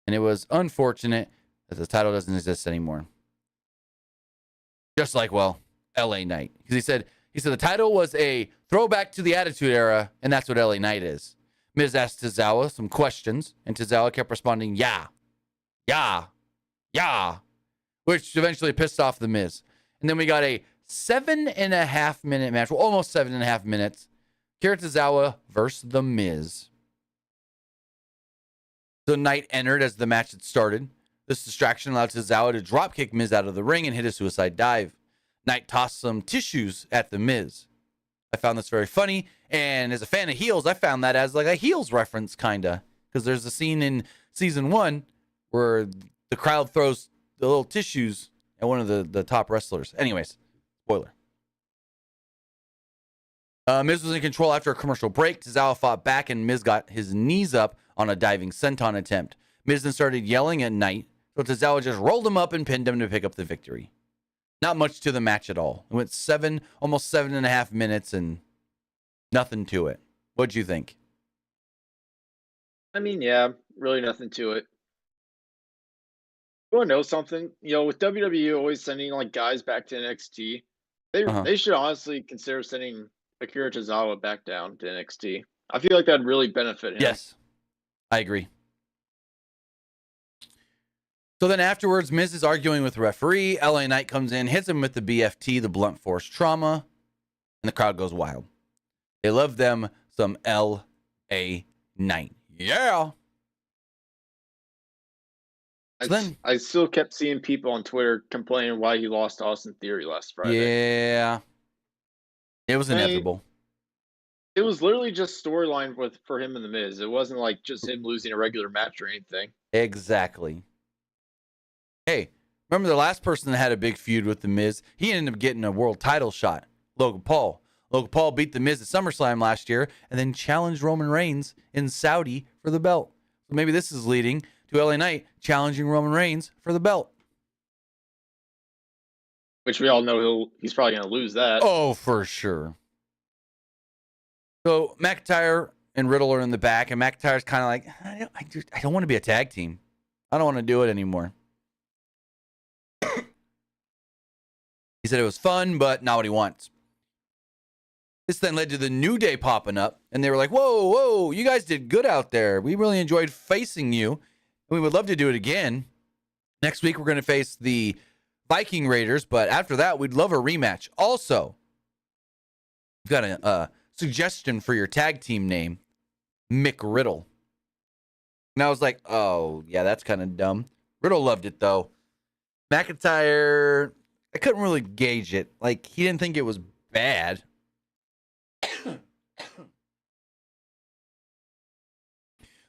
And it was unfortunate that the title doesn't exist anymore. Just like, well, LA Knight. Because he said the title was a throwback to the Attitude Era, and that's what LA Knight is. Miz asked Tozawa some questions, and Tozawa kept responding, yeah, which eventually pissed off the Miz. And then we got a 7.5 minute match, well, almost 7.5 minutes. Akira Tozawa versus the Miz. So Knight entered as the match had started. This distraction allowed Tozawa to dropkick Miz out of the ring and hit a suicide dive. Knight tossed some tissues at the Miz. I found this very funny, and as a fan of heels, I found that as like a heels reference, kinda. Because there's a scene in season 1 where the crowd throws the little tissues at one of the top wrestlers. Anyways, spoiler. Miz was in control after a commercial break. Tozawa fought back, and Miz got his knees up on a diving senton attempt. Miz then started yelling at Knight, so Tozawa just rolled him up and pinned him to pick up the victory. Not much to the match at all. It went almost 7.5 minutes, and nothing to it. What'd you think? I mean, yeah, really nothing to it. You want to know something? You know, with WWE always sending like guys back to NXT, they should honestly consider sending Akira Tozawa back down to NXT. I feel like that'd really benefit him. Yes, I agree. So then afterwards, Miz is arguing with the referee. LA Knight comes in, hits him with the BFT, the blunt force trauma, and the crowd goes wild. They love them some LA Knight. Yeah. I still kept seeing people on Twitter complaining why he lost to Austin Theory last Friday. Yeah. It was inevitable. It was literally just storyline for him and the Miz. It wasn't like just him losing a regular match or anything. Exactly. Hey, remember the last person that had a big feud with the Miz? He ended up getting a world title shot. Logan Paul. Logan Paul beat the Miz at SummerSlam last year and then challenged Roman Reigns in Saudi for the belt. So maybe this is leading to LA Knight challenging Roman Reigns for the belt. Which we all know he's probably going to lose that. Oh, for sure. So McIntyre and Riddle are in the back, and McIntyre's kind of like, I don't want to be a tag team. I don't want to do it anymore. He said it was fun, but not what he wants. This then led to the New Day popping up, and they were like, whoa, you guys did good out there. We really enjoyed facing you, and we would love to do it again. Next week, we're going to face the Viking Raiders, but after that, we'd love a rematch. Also, we've got a suggestion for your tag team name, Mick Riddle. And I was like, oh, yeah, that's kind of dumb. Riddle loved it, though. McIntyre, I couldn't really gauge it. Like, he didn't think it was bad.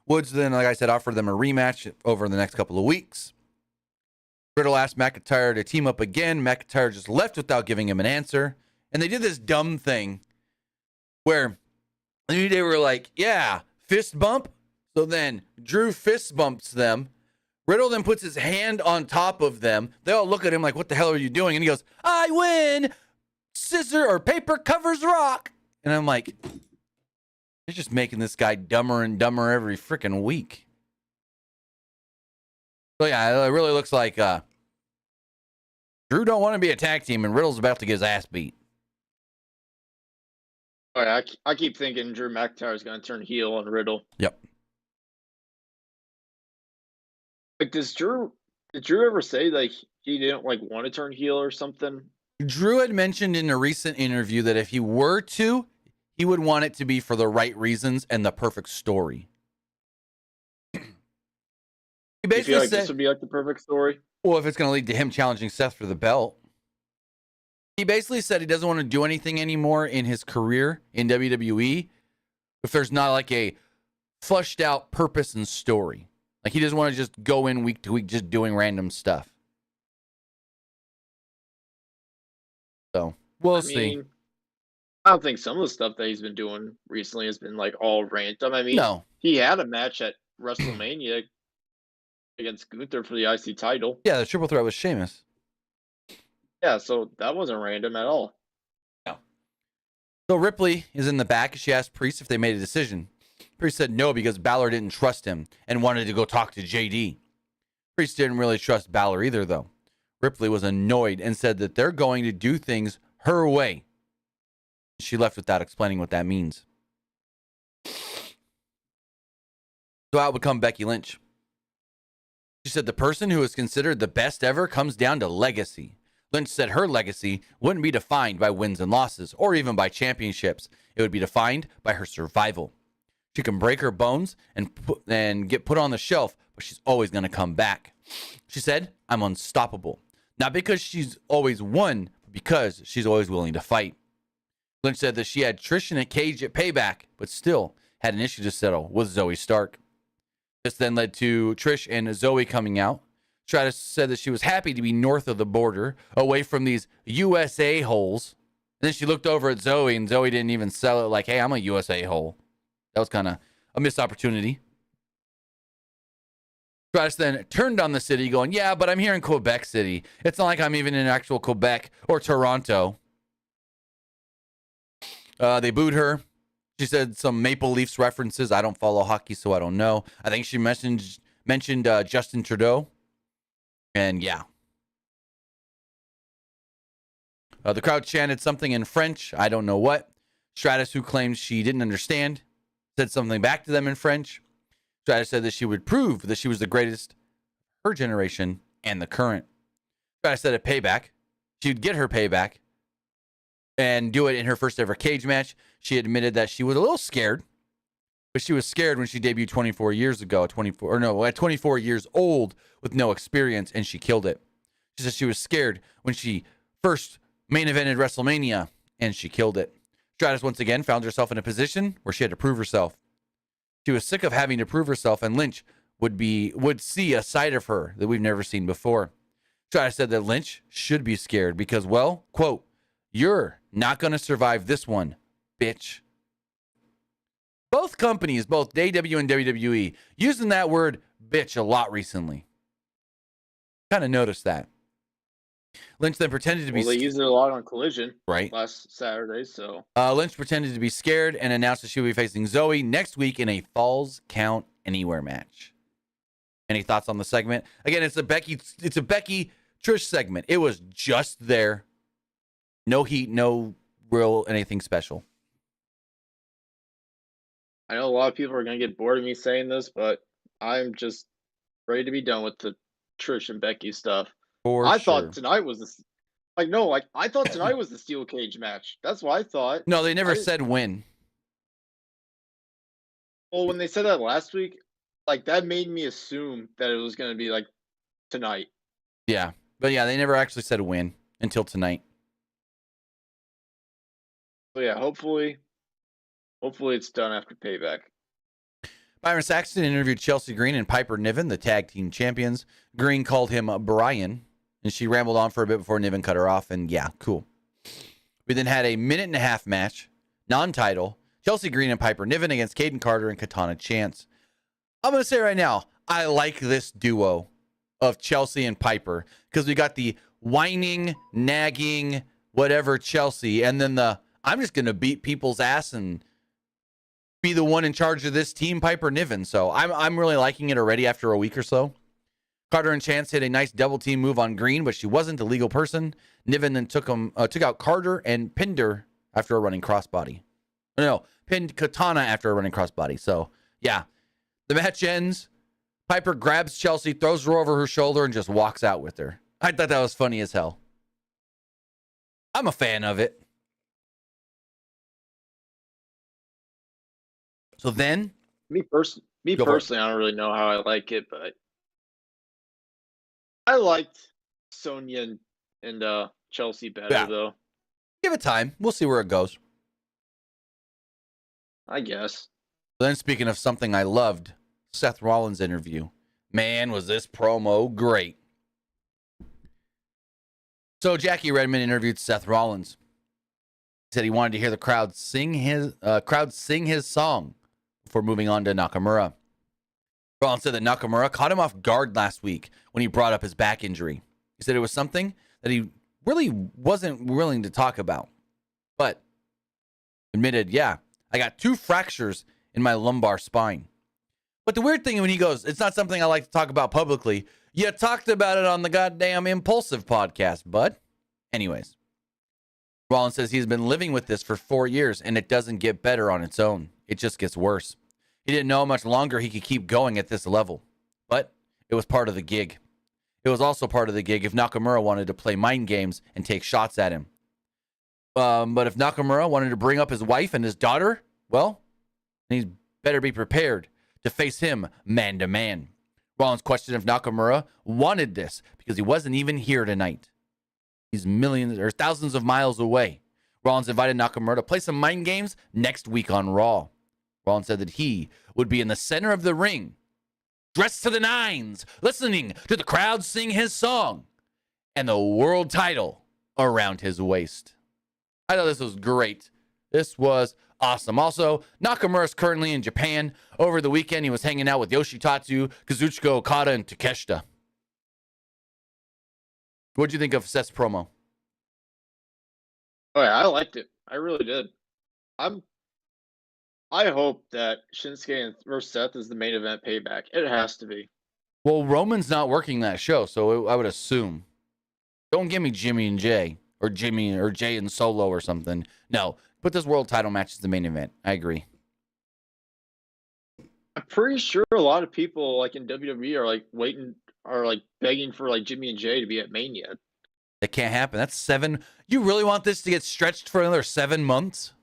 Woods then, like I said, offered them a rematch over the next couple of weeks. Riddle asked McIntyre to team up again. McIntyre just left without giving him an answer. And they did this dumb thing where the New Day were like, yeah, fist bump. So then Drew fist bumps them. Riddle then puts his hand on top of them. They all look at him like, what the hell are you doing? And he goes, I win. Scissor or paper covers rock. And I'm like, you're just making this guy dumber and dumber every freaking week. So yeah, it really looks like Drew don't want to be a tag team, and Riddle's about to get his ass beat. All right, I keep thinking Drew McIntyre is going to turn heel on Riddle. Yep. Like, did Drew ever say like he didn't like want to turn heel or something? Drew had mentioned in a recent interview that if he were to, he would want it to be for the right reasons and the perfect story. He You basically feel like this said, would be like the perfect story? well, if it's going to lead to him challenging Seth for the belt. He basically said he doesn't want to do anything anymore in his career in WWE if there's not like a flushed out purpose and story. Like he doesn't want to just go in week to week just doing random stuff. So we'll see. I don't think some of the stuff that he's been doing recently has been like all random. No. He had a match at WrestleMania against Gunther for the IC title. Yeah, the triple threat was Sheamus. Yeah, so that wasn't random at all. No. So Ripley is in the back. She asked Priest if they made a decision. Priest said no because Balor didn't trust him and wanted to go talk to JD. Priest didn't really trust Balor either, though. Ripley was annoyed and said that they're going to do things her way. She left without explaining what that means. So out would come Becky Lynch. She said the person who is considered the best ever comes down to legacy. Lynch said her legacy wouldn't be defined by wins and losses or even by championships. It would be defined by her survival. She can break her bones and get put on the shelf, but she's always going to come back. She said, I'm unstoppable. Not because she's always won, but because she's always willing to fight. Lynch said that she had Trish in a cage at Payback, but still had an issue to settle with Zoe Stark. This then led to Trish and Zoe coming out. Stratus said that she was happy to be north of the border, away from these USA holes. And then she looked over at Zoe, and Zoe didn't even sell it like, hey, I'm a USA hole. That was kind of a missed opportunity. Stratus then turned on the city, going, yeah, but I'm here in Quebec City. It's not like I'm even in actual Quebec or Toronto. They booed her. She said some Maple Leafs references. I don't follow hockey, so I don't know. I think she mentioned Justin Trudeau. And yeah. The crowd chanted something in French. I don't know what. Stratus, who claimed she didn't understand, said something back to them in French. Stratus said that she would prove that she was the greatest of her generation and the current. Stratus said at Payback, she would get her payback and do it in her first ever cage match. She admitted that she was a little scared, but she was scared when she debuted 24 years ago, at 24 years old with no experience, and she killed it. She said she was scared when she first main evented WrestleMania, and she killed it. Stratus once again found herself in a position where she had to prove herself. She was sick of having to prove herself, and Lynch would see a side of her that we've never seen before. Stratus said that Lynch should be scared because, well, quote, you're not going to survive this one, bitch. Both companies, both AEW and WWE, using that word bitch a lot recently. Kind of noticed that. Lynch then pretended to be... Well, they used it a lot on Collision right last Saturday, so... Lynch pretended to be scared and announced that she will be facing Zoe next week in a Falls Count Anywhere match. Any thoughts on the segment? Again, it's a Becky Trish segment. It was just there. No heat, no real anything special. I know a lot of people are going to get bored of me saying this, but I'm just ready to be done with the Trish and Becky stuff. I thought tonight was the I thought tonight was the steel cage match. That's what I thought. No, they never said when. Well, when they said that last week, like that made me assume that it was going to be like tonight. Yeah, but yeah, they never actually said when until tonight. So yeah, hopefully it's done after Payback. Byron Saxton interviewed Chelsea Green and Piper Niven, the tag team champions. Green called him Brian, and she rambled on for a bit before Niven cut her off, and yeah, cool. We then had a 1.5-minute match, non-title, Chelsea Green and Piper Niven against Caden Carter and Katana Chance. I'm going to say right now, I like this duo of Chelsea and Piper because we got the whining, nagging, whatever Chelsea, and then the I'm just going to beat people's ass and be the one in charge of this team, Piper Niven. So I'm really liking it already after a week or so. Carter and Chance hit a nice double team move on Green, but she wasn't a legal person. Niven then took out Carter and pinned her after a running crossbody. No, pinned Katana after a running crossbody. So yeah, the match ends. Piper grabs Chelsea, throws her over her shoulder, and just walks out with her. I thought that was funny as hell. I'm a fan of it. So then, Me go for it. personally, I don't really know how I like it, but I liked Sonya and Chelsea better Yeah, though. give it time. We'll see where it goes. I guess. Then, speaking of something I loved, Seth Rollins' interview. Man, was this promo great. So Jackie Redmond interviewed Seth Rollins. He said he wanted to hear the crowd sing his song before moving on to Nakamura. Rollins said that Nakamura caught him off guard last week when he brought up his back injury. He said it was something that he really wasn't willing to talk about, but admitted, yeah, I got 2 fractures in my lumbar spine. But the weird thing when he goes, it's not something I like to talk about publicly. You talked about it on the goddamn Impulsive podcast, bud. Anyways, Rollins says he's been living with this for 4 years and it doesn't get better on its own. It just gets worse. He didn't know how much longer he could keep going at this level, but it was part of the gig. It was also part of the gig if Nakamura wanted to play mind games and take shots at him. But if Nakamura wanted to bring up his wife and his daughter, well, he better be prepared to face him man to man. Rollins questioned if Nakamura wanted this because he wasn't even here tonight. He's millions or thousands of miles away. Rollins invited Nakamura to play some mind games next week on Raw. Rollins said that he would be in the center of the ring, dressed to the nines, listening to the crowd sing his song, and the world title around his waist. I thought this was great. This was awesome. Also, Nakamura is currently in Japan. Over the weekend, he was hanging out with Yoshitatsu, Kazuchika Okada, and Takeshita. What'd you think of Seth's promo? Oh yeah, I liked it. I really did. I hope that Shinsuke versus Seth is the main event Payback. It has to be. Well, Roman's not working that show, so I would assume. Don't give me Jimmy and Jay or Jay and Solo or something. No, put this world title match as the main event. I agree. I'm pretty sure a lot of people like in WWE are like begging for like Jimmy and Jay to be at Mania. That can't happen. That's 7. You really want this to get stretched for another 7 months?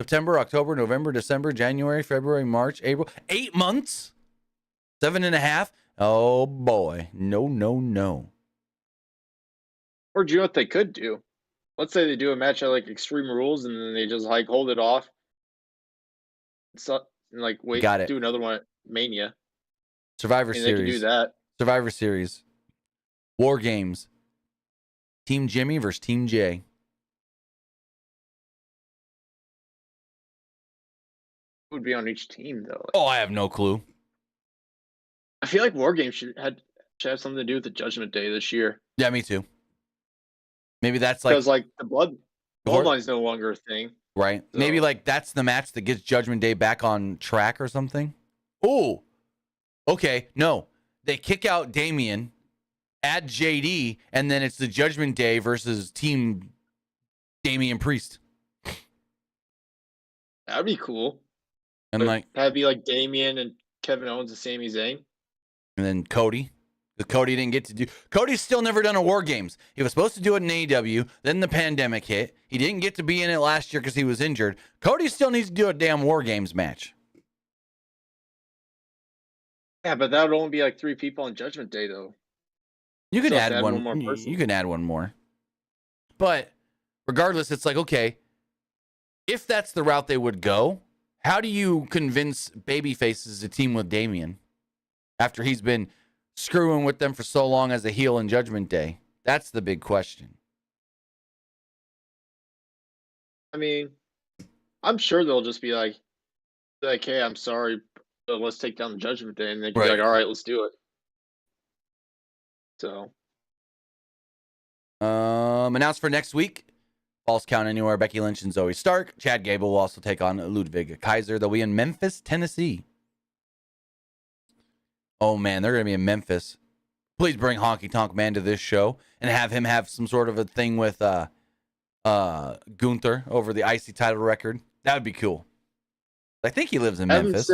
September, October, November, December, January, February, March, April. 8 months? 7.5? Oh, boy. No. Or do you know what they could do? Let's say they do a match at like Extreme Rules and then they just like hold it off. And like wait, Got it. do another one at Mania. Survivor They Series. could do that. Survivor Series. War Games. Team Jimmy versus Team Jay. Who would be on each team though? Oh, I have no clue. I feel like War Games should have something to do with the Judgment Day this year. Yeah, me too. Maybe that's like Because like the Bloodline's no longer a thing. right. So. Maybe like that's the match that gets Judgment Day back on track or something. Oh, okay. No, they kick out Damian, add JD, and then it's the Judgment Day versus Team Damian Priest. That'd be cool. And but like that'd be like Damian and Kevin Owens and Sami Zayn. And then Cody. Because Cody didn't get to do. Cody's still never done a War Games. He was supposed to do it in AEW. Then the pandemic hit. He didn't get to be in it last year because he was injured. Cody still needs to do a damn War Games match. Yeah, but that would only be like 3 people on Judgment Day, though. You could add one. more person. You can add one more. But regardless, it's like, okay, if that's the route they would go, how do you convince babyfaces to team with Damian after he's been screwing with them for so long as a heel in Judgment Day? That's the big question. I mean, I'm sure they'll just be like, hey, I'm sorry, but let's take down the Judgment Day. And they can be like, all right, let's do it. So. Announced for next week. Falls Count Anywhere, Becky Lynch and Zoe Stark. Chad Gable will also take on Ludwig Kaiser. They'll be in Memphis, Tennessee. Oh, man, they're going to be in Memphis. Please bring Honky Tonk Man to this show and have him have some sort of a thing with Gunther over the IC title record. That would be cool. I think he lives in Memphis.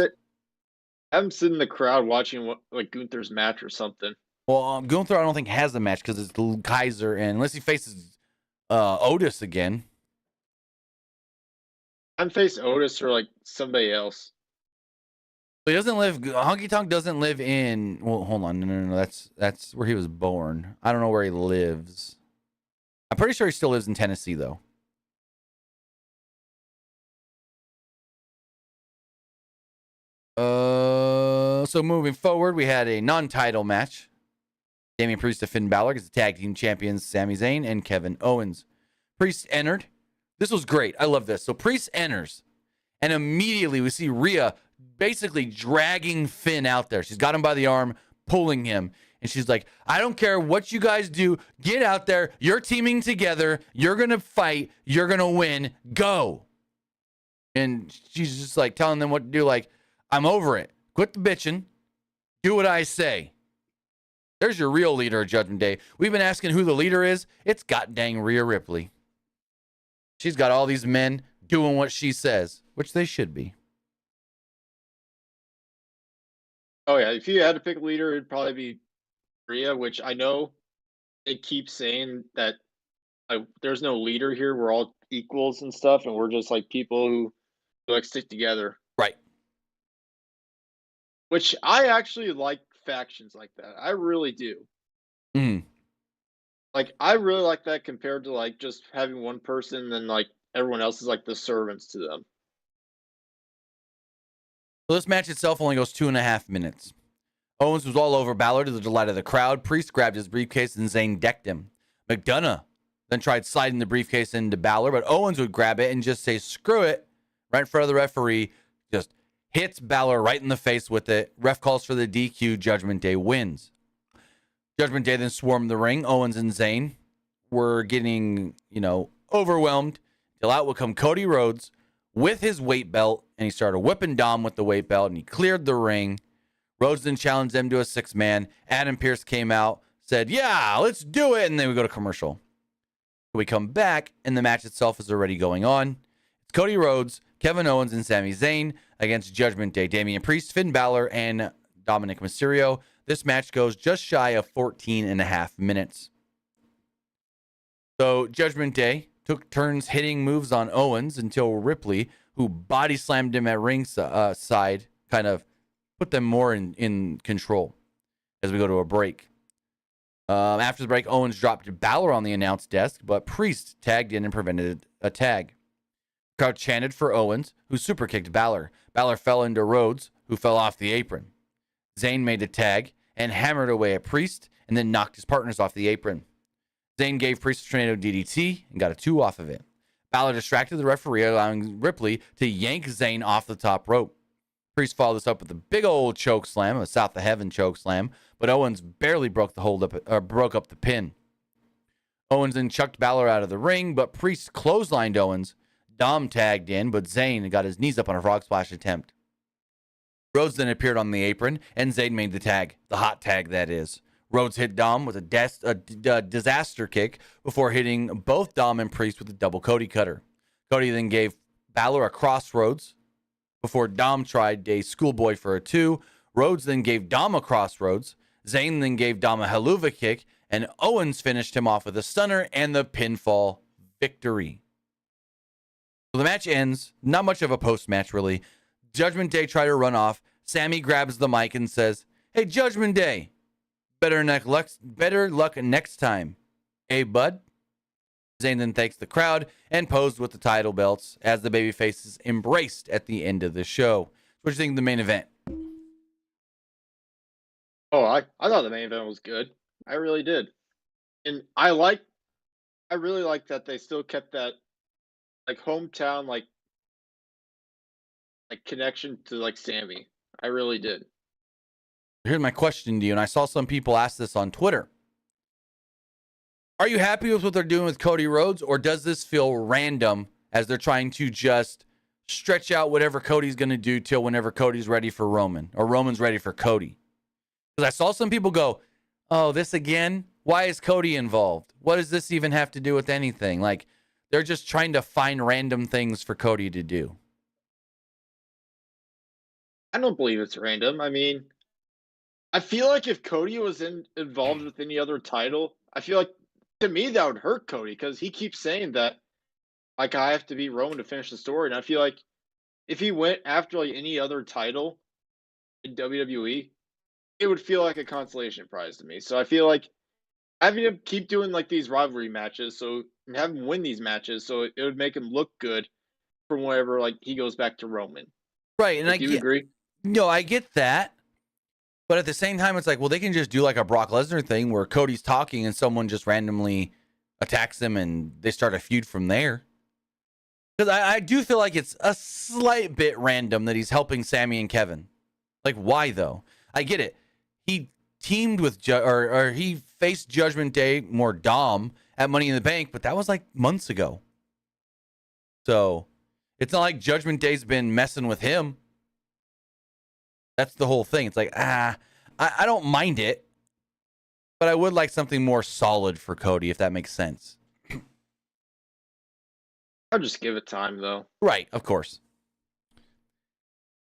Have him sit in the crowd watching like Gunther's match or something. Well, Gunther, I don't think has a match because it's Kaiser, and unless he faces Otis again. I'm face Otis or like somebody else. He doesn't live. Honky Tonk doesn't live in. Well, hold on. No. That's where he was born. I don't know where he lives. I'm pretty sure he still lives in Tennessee, though. So moving forward, we had a non-title match. Damian Priest to Finn Balor against the tag team champions Sami Zayn and Kevin Owens. Priest entered. This was great. I love this. So Priest enters, and immediately we see Rhea basically dragging Finn out there. She's got him by the arm, pulling him. And she's like, I don't care what you guys do. Get out there. You're teaming together. You're going to fight. You're going to win. Go. And she's just like telling them what to do. Like, I'm over it. Quit the bitching. Do what I say. There's your real leader of Judgment Day. We've been asking who the leader is. It's god dang Rhea Ripley. She's got all these men doing what she says, which they should be. Oh yeah, if you had to pick a leader, it'd probably be Rhea, which I know they keep saying that there's no leader here. We're all equals and stuff, and we're just like people who like stick together. Right. Which I actually like factions like that. I really do. Mm. Like I really like that compared to like just having one person and then like everyone else is like the servants to them. So this match itself only goes 2.5 minutes. Owens was all over Balor to the delight of the crowd. Priest grabbed his briefcase and Zayn decked him. McDonough then tried sliding the briefcase into Balor, but Owens would grab it and just say, screw it, right in front of the referee. Just hits Balor right in the face with it. Ref calls for the DQ. Judgment Day wins. Judgment Day then swarmed the ring. Owens and Zayn were getting, overwhelmed. Till out would come Cody Rhodes with his weight belt, and he started whipping Dom with the weight belt, and he cleared the ring. Rhodes then challenged them to a 6-man. Adam Pearce came out, said, yeah, let's do it, and then we go to commercial. We come back, and the match itself is already going on. It's Cody Rhodes, Kevin Owens, and Sami Zayn against Judgment Day. Damian Priest, Finn Balor, and Dominic Mysterio. This match goes just shy of 14.5 minutes. So Judgment Day took turns hitting moves on Owens until Ripley, who body slammed him at ringside, kind of put them more in control as we go to a break. After the break, Owens dropped Balor on the announce desk, but Priest tagged in and prevented a tag. The crowd chanted for Owens, who super kicked Balor. Balor fell into Rhodes, who fell off the apron. Zayn made the tag and hammered away at Priest and then knocked his partners off the apron. Zayn gave Priest a tornado DDT and got a 2 off of it. Balor distracted the referee, allowing Ripley to yank Zayn off the top rope. Priest followed this up with a big old choke slam, a South of Heaven choke slam, but Owens barely broke up the pin. Owens then chucked Balor out of the ring, but Priest clotheslined Owens. Dom tagged in, but Zayn got his knees up on a frog splash attempt. Rhodes then appeared on the apron, and Zayn made the tag. The hot tag, that is. Rhodes hit Dom with a disaster kick before hitting both Dom and Priest with a double Cody cutter. Cody then gave Balor a crossroads before Dom tried a schoolboy for a 2. Rhodes then gave Dom a crossroads. Zayn then gave Dom a haluva kick, and Owens finished him off with a stunner and the pinfall victory. So the match ends. Not much of a post-match, really. Judgment Day try to run off. Sammy grabs the mic and says, hey, Judgment Day, better luck next time. Hey, bud? Zayn then thanks the crowd and posed with the title belts as the babyfaces embraced at the end of the show. What do you think of the main event? Oh, I thought the main event was good. I really did. And I really like that they still kept that like hometown like connection to like Sammy. I really did. Here's my question to you, and I saw some people ask this on Twitter. Are you happy with what they're doing with Cody Rhodes, or does this feel random as they're trying to just stretch out whatever Cody's going to do till whenever Cody's ready for Roman or Roman's ready for Cody? Because I saw some people go, oh, this again? Why is Cody involved? What does this even have to do with anything? Like, they're just trying to find random things for Cody to do. I don't believe it's random. I mean, I feel like if Cody was involved with any other title, I feel like to me that would hurt Cody because he keeps saying that like I have to beat Roman to finish the story, and I feel like if he went after like any other title in WWE, it would feel like a consolation prize to me. So I feel like having him keep doing like these rivalry matches, so and have him win these matches, so it would make him look good for whenever like he goes back to Roman. Right, and Like, do you agree? I get that. But at the same time, it's like, well, they can just do like a Brock Lesnar thing where Cody's talking and someone just randomly attacks him and they start a feud from there. Because I do feel like it's a slight bit random that he's helping Sammy and Kevin. Like, why though? I get it. He teamed with or he faced Judgment Day, more Dom, at Money in the Bank, but that was like months ago. So it's not like Judgment Day's been messing with him. That's the whole thing. It's like, I don't mind it, but I would like something more solid for Cody, if that makes sense. I'll just give it time though. Right, of course.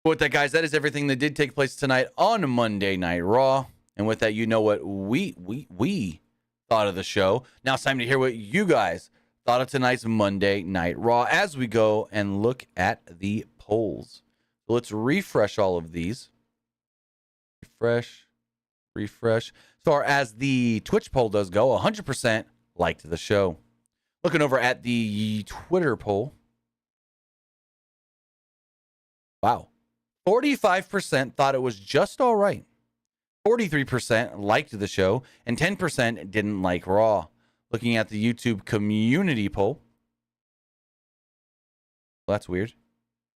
With that, guys, that is everything that did take place tonight on Monday Night Raw. And with that, you know what we thought of the show. Now it's time to hear what you guys thought of tonight's Monday Night Raw as we go and look at the polls. So let's refresh all of these. Refresh. As far as the Twitch poll does go, 100% liked the show. Looking over at the Twitter poll. Wow. 45% thought it was just all right. 43% liked the show, and 10% didn't like Raw. Looking at the YouTube community poll. Well, that's weird.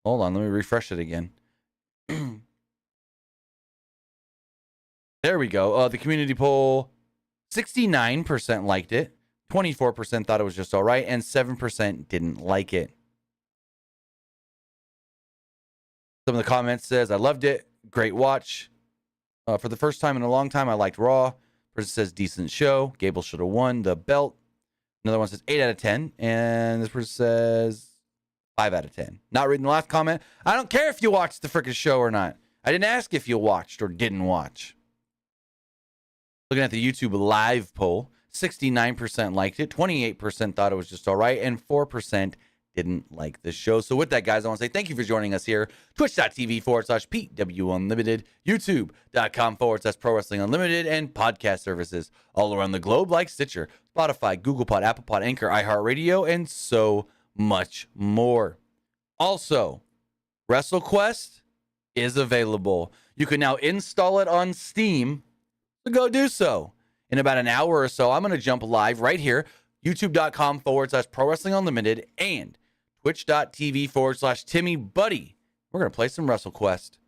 Hold on, let me refresh it again. There we go. The community poll, 69% liked it, 24% thought it was just all right, and 7% didn't like it. Some of the comments says, I loved it. Great watch. For the first time in a long time, I liked Raw. Person says, decent show. Gable should have won the belt. Another one says 8 out of 10. And this person says 5 out of 10. Not reading the last comment. I don't care if you watched the freaking show or not. I didn't ask if you watched or didn't watch. Looking at the YouTube live poll, 69% liked it, 28% thought it was just all right, and 4% didn't like the show. So with that, guys, I want to say thank you for joining us here. Twitch.tv/PWU Unlimited, YouTube.com/Pro Wrestling Unlimited, and podcast services all around the globe like Stitcher, Spotify, Google Pod, Apple Pod, Anchor, iHeartRadio, and so much more. Also, WrestleQuest is available. You can now install it on Steam. So go do so. In about an hour or so, I'm going to jump live right here, youtube.com/Pro Wrestling Unlimited and twitch.tv/Timmy Buddy. We're going to play some WrestleQuest.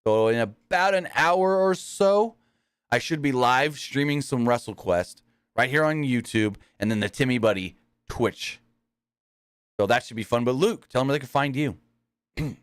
So in about an hour or so, I should be live streaming some WrestleQuest right here on YouTube and then the Timmy Buddy Twitch. So that should be fun. But Luke, tell them where they can find you. You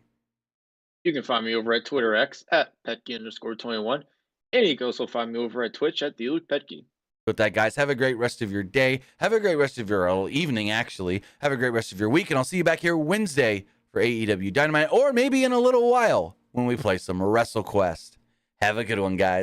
can find me over at Twitter X at Petke_21. And you can also find me over at Twitch at the Luke Petke. With that, guys, have a great rest of your day. Have a great rest of your evening, actually. Have a great rest of your week. And I'll see you back here Wednesday for AEW Dynamite, or maybe in a little while when we play some WrestleQuest. Have a good one, guys.